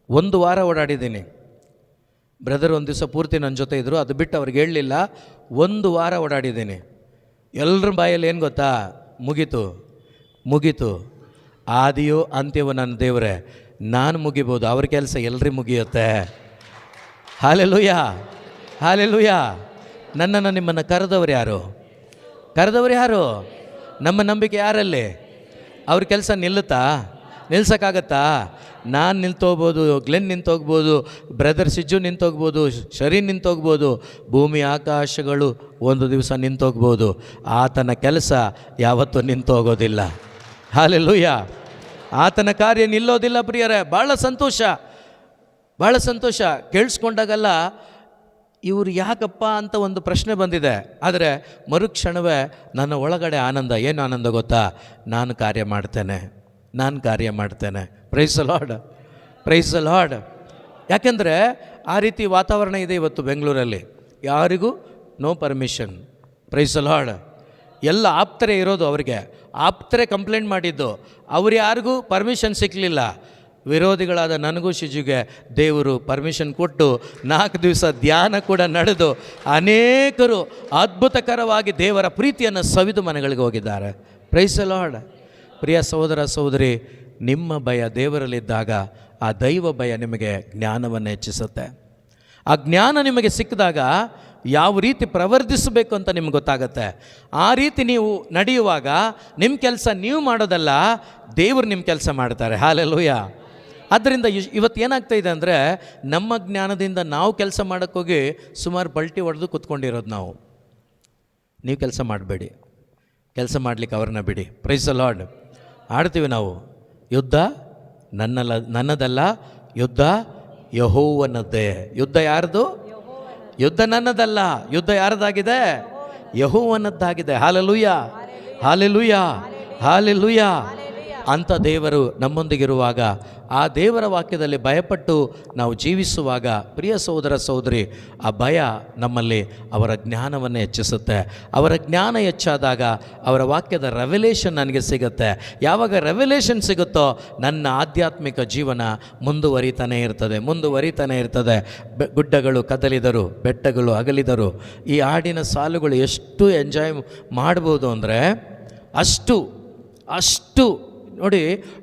1 ವಾರ ಓಡಾಡಿದ್ದೀನಿ. ಬ್ರದರ್ ಒಂದು ದಿವಸ ಪೂರ್ತಿ ನನ್ನ ಜೊತೆ ಇದ್ದರು, ಅದು ಬಿಟ್ಟು ಅವ್ರಿಗೆ ಹೇಳಲಿಲ್ಲ. 1 ವಾರ ಓಡಾಡಿದ್ದೀನಿ. ಎಲ್ಲರ ಬಾಯಲ್ಲಿ ಏನು ಗೊತ್ತಾ? ಮುಗೀತು. ಆದಿಯೋ ಅಂತ್ಯವೋ ನನ್ನ ದೇವರೇ, ನಾನು ಮುಗಿಬೋದು, ಅವ್ರ ಕೆಲಸ ಎಲ್ರಿ ಮುಗಿಯುತ್ತೆ. Hallelujah, hallelujah. ನನ್ನನ್ನು ನಿಮ್ಮನ್ನು ಕರೆದವ್ರು ಯಾರು? ನಮ್ಮ ನಂಬಿಕೆ ಯಾರಲ್ಲಿ? ಅವ್ರ ಕೆಲಸ ನಿಲ್ಸೋಕ್ಕಾಗತ್ತಾ? ನಾನು ನಿಂತೋಗ್ಬೋದು, ಗ್ಲೆನ್ ನಿಂತೋಗ್ಬೋದು, ಬ್ರದರ್ ಸಿಜ್ಜು ನಿಂತೋಗ್ಬೋದು, ಶರೀನ್ ನಿಂತೋಗ್ಬೋದು, ಭೂಮಿ ಆಕಾಶಗಳು ಒಂದು ದಿವಸ ನಿಂತೋಗ್ಬೋದು. ಆತನ ಕೆಲಸ ಯಾವತ್ತೂ ನಿಂತೋಗೋದಿಲ್ಲ. ಹಾಲೆಲೂಯಾ. ಆತನ ಕಾರ್ಯ ನಿಲ್ಲೋದಿಲ್ಲ ಪ್ರಿಯರೇ. ಭಾಳ ಸಂತೋಷ ಕೇಳಿಸ್ಕೊಂಡಾಗಲ್ಲ ಇವರು ಯಾಕಪ್ಪ ಅಂತ ಒಂದು ಪ್ರಶ್ನೆ ಬಂದಿದೆ. ಆದರೆ ಮರುಕ್ಷಣವೇ ನನ್ನ ಒಳಗಡೆ ಆನಂದ. ಏನು ಆನಂದ ಗೊತ್ತಾ? ನಾನು ಕಾರ್ಯ ಮಾಡ್ತೇನೆ. Praise the Lord. ಯಾಕೆಂದರೆ ಆ ರೀತಿ ವಾತಾವರಣ ಇದೆ ಇವತ್ತು ಬೆಂಗಳೂರಲ್ಲಿ. ಯಾರಿಗೂ no permission. Praise the Lord. ಎಲ್ಲ ಆಪ್ತರೇ ಇರೋದು. ಅವರಿಗೆ ಆಪ್ತರೇ ಕಂಪ್ಲೇಂಟ್ ಮಾಡಿದ್ದು. ಅವ್ರು ಯಾರಿಗೂ ಪರ್ಮಿಷನ್ ಸಿಕ್ಕಲಿಲ್ಲ. ವಿರೋಧಿಗಳಾದ ನನಗೂ ಶಿಜುಗೆ ದೇವರು ಪರ್ಮಿಷನ್ ಕೊಟ್ಟು 4 ದಿವಸ ಧ್ಯಾನ ಕೂಡ ನಡೆದು ಅನೇಕರು ಅದ್ಭುತಕರವಾಗಿ ದೇವರ ಪ್ರೀತಿಯನ್ನು ಸವಿದು ಮನೆಗಳಿಗೆ ಹೋಗಿದ್ದಾರೆ. Price the lord. ಪ್ರಿಯ ಸಹೋದರ ಸಹೋದರಿ, ನಿಮ್ಮ ಭಯ ದೇವರಲ್ಲಿದ್ದಾಗ ಆ ದೈವ ಭಯ ನಿಮಗೆ ಜ್ಞಾನವನ್ನು ಹೆಚ್ಚಿಸುತ್ತೆ. ಆ ಜ್ಞಾನ ನಿಮಗೆ ಸಿಕ್ಕಿದಾಗ ಯಾವ ರೀತಿ ಪ್ರವರ್ಧಿಸಬೇಕು ಅಂತ ನಿಮ್ಗೆ ಗೊತ್ತಾಗುತ್ತೆ. ಆ ರೀತಿ ನೀವು ನಡೆಯುವಾಗ ನಿಮ್ಮ ಕೆಲಸ ನೀವು ಮಾಡೋದಲ್ಲ, ದೇವರು ನಿಮ್ಮ ಕೆಲಸ ಮಾಡ್ತಾರೆ. ಹಾಲೆಲೂಯಾ. ಆದ್ದರಿಂದ ಇವತ್ತು ಏನಾಗ್ತಾ ಇದೆ ಅಂದರೆ, ನಮ್ಮ ಜ್ಞಾನದಿಂದ ನಾವು ಕೆಲಸ ಮಾಡೋಕ್ಕೋಗಿ ಸುಮಾರು ಪಲ್ಟಿ ಹೊಡೆದು ಕೂತ್ಕೊಂಡಿರೋದು ನಾವು. ನೀವು ಕೆಲಸ ಮಾಡಬೇಡಿ, ಕೆಲಸ ಮಾಡಲಿಕ್ಕೆ ಅವ್ರನ್ನ ಬಿಡಿ. Price the lord. ಆಡ್ತೀವಿ ನಾವು. ಯುದ್ಧ ನನ್ನದಲ್ಲ, ಯುದ್ಧ ಯೆಹೋವನದ್ದೇ. ಯುದ್ಧ ಯಾರ್ದು? ಯುದ್ಧ ನನ್ನದಲ್ಲ, ಯುದ್ಧ ಯಾರದಾಗಿದೆ? ಯೆಹೋವನದ್ದಾಗಿದೆ. Hallelujah, hallelujah, hallelujah. ಅಂಥ ದೇವರು ನಮ್ಮೊಂದಿಗಿರುವಾಗ, ಆ ದೇವರ ವಾಕ್ಯದಲ್ಲಿ ಭಯಪಟ್ಟು ನಾವು ಜೀವಿಸುವಾಗ, ಪ್ರಿಯ ಸಹೋದರ ಸಹೋದರಿ, ಆ ಭಯ ನಮ್ಮಲ್ಲಿ ಅವರ ಜ್ಞಾನವನ್ನು ಹೆಚ್ಚಿಸುತ್ತೆ. ಅವರ ಜ್ಞಾನ ಹೆಚ್ಚಾದಾಗ ಅವರ ವಾಕ್ಯದ ರೆವೆಲೇಷನ್ ನನಗೆ ಸಿಗುತ್ತೆ. ಯಾವಾಗ ರೆವೆಲೇಷನ್ ಸಿಗುತ್ತೋ ನನ್ನ ಆಧ್ಯಾತ್ಮಿಕ ಜೀವನ ಮುಂದುವರಿತಾನೆ ಇರ್ತದೆ. ಗುಡ್ಡಗಳು ಕದಲಿದರು, ಬೆಟ್ಟಗಳು ಅಗಲಿದರು. ಈ ಹಾಡಿನ ಸಾಲುಗಳು ಎಷ್ಟು ಎಂಜಾಯ್ ಮಾಡ್ಬೋದು ಅಂದರೆ ಅಷ್ಟು ನೋಡಿ.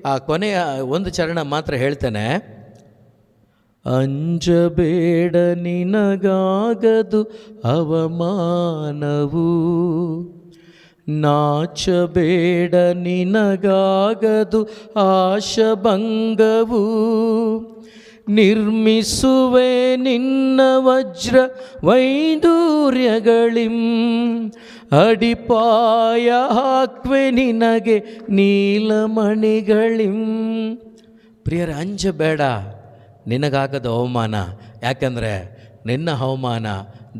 ಆ ಕೊನೆಯ ಒಂದು ಚರಣ ಮಾತ್ರ ಹೇಳ್ತೇನೆ. ಅಂಜಬೇಡ ನಿನಗಾಗದು ಅವಮಾನವು, ನಾಚಬೇಡ ನಿನಗಾಗದು ಆಶಭಂಗವು, ನಿರ್ಮಿಸುವೆ ನಿನ್ನ ವಜ್ರ ವೈಡೂರ್ಯಗಳಿಂ, ಅಡಿಪಾಯ ಹಾಕ್ವೆ ನಿನಗೆ ನೀಲಮಣಿಗಳಿಂ. ಪ್ರಿಯರೇ, ಅಂಜಬೇಡ ನಿನಗಾಗದ ಅವಮಾನ. ಯಾಕಂದರೆ ನಿನ್ನ ಅವಮಾನ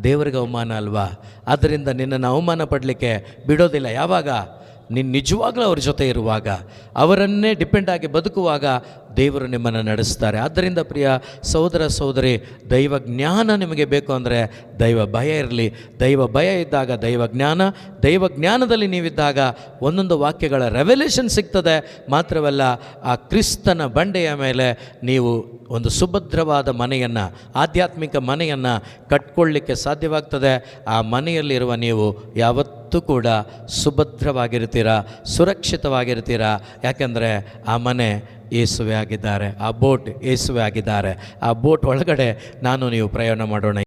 ದೇವರಿಗೆ ಅವಮಾನ ಅಲ್ವಾ? ಆದ್ದರಿಂದ ನಿನ್ನನ್ನು ಅವಮಾನ ಪಡಲಿಕ್ಕೆ ಬಿಡೋದಿಲ್ಲ. ಯಾವಾಗ? ನೀನು ನಿಜವಾಗ್ಲೂ ಅವ್ರ ಜೊತೆ ಇರುವಾಗ, ಅವರನ್ನೇ ಡಿಪೆಂಡ್ ಆಗಿ ಬದುಕುವಾಗ ದೇವರು ನಿಮ್ಮನ್ನು ನಡೆಸ್ತಾರೆ. ಆದ್ದರಿಂದ ಪ್ರಿಯ ಸಹೋದರ ಸಹೋದರಿ, ದೈವ ಜ್ಞಾನ ನಿಮಗೆ ಬೇಕು ಅಂದರೆ ದೈವ ಭಯ ಇರಲಿ. ದೈವ ಭಯ ಇದ್ದಾಗ ದೈವ ಜ್ಞಾನದಲ್ಲಿ ನೀವಿದ್ದಾಗ ಒಂದೊಂದು ವಾಕ್ಯಗಳ ರೆವೆಲೇಷನ್ ಸಿಗ್ತದೆ. ಮಾತ್ರವಲ್ಲ, ಆ ಕ್ರಿಸ್ತನ ಬಂಡೆಯ ಮೇಲೆ ನೀವು ಒಂದು ಸುಭದ್ರವಾದ ಮನೆಯನ್ನು, ಆಧ್ಯಾತ್ಮಿಕ ಮನೆಯನ್ನು ಕಟ್ಕೊಳ್ಳಿಕ್ಕೆ ಸಾಧ್ಯವಾಗ್ತದೆ. ಆ ಮನೆಯಲ್ಲಿರುವ ನೀವು ಯಾವತ್ತೂ ಕೂಡ ಸುಭದ್ರವಾಗಿರ್ತೀರ, ಸುರಕ್ಷಿತವಾಗಿರ್ತೀರ. ಯಾಕೆಂದರೆ ಆ ಮನೆ ಯೇಸುವೆ ಆಗಿದ್ದಾರೆ, ಆ ಬೋಟ್ ಯೇಸುವೆ ಆಗಿದ್ದಾರೆ. ಆ ಬೋಟ್ ಒಳಗಡೆ ನಾನು ನೀವು ಪ್ರಯಾಣ ಮಾಡೋಣ.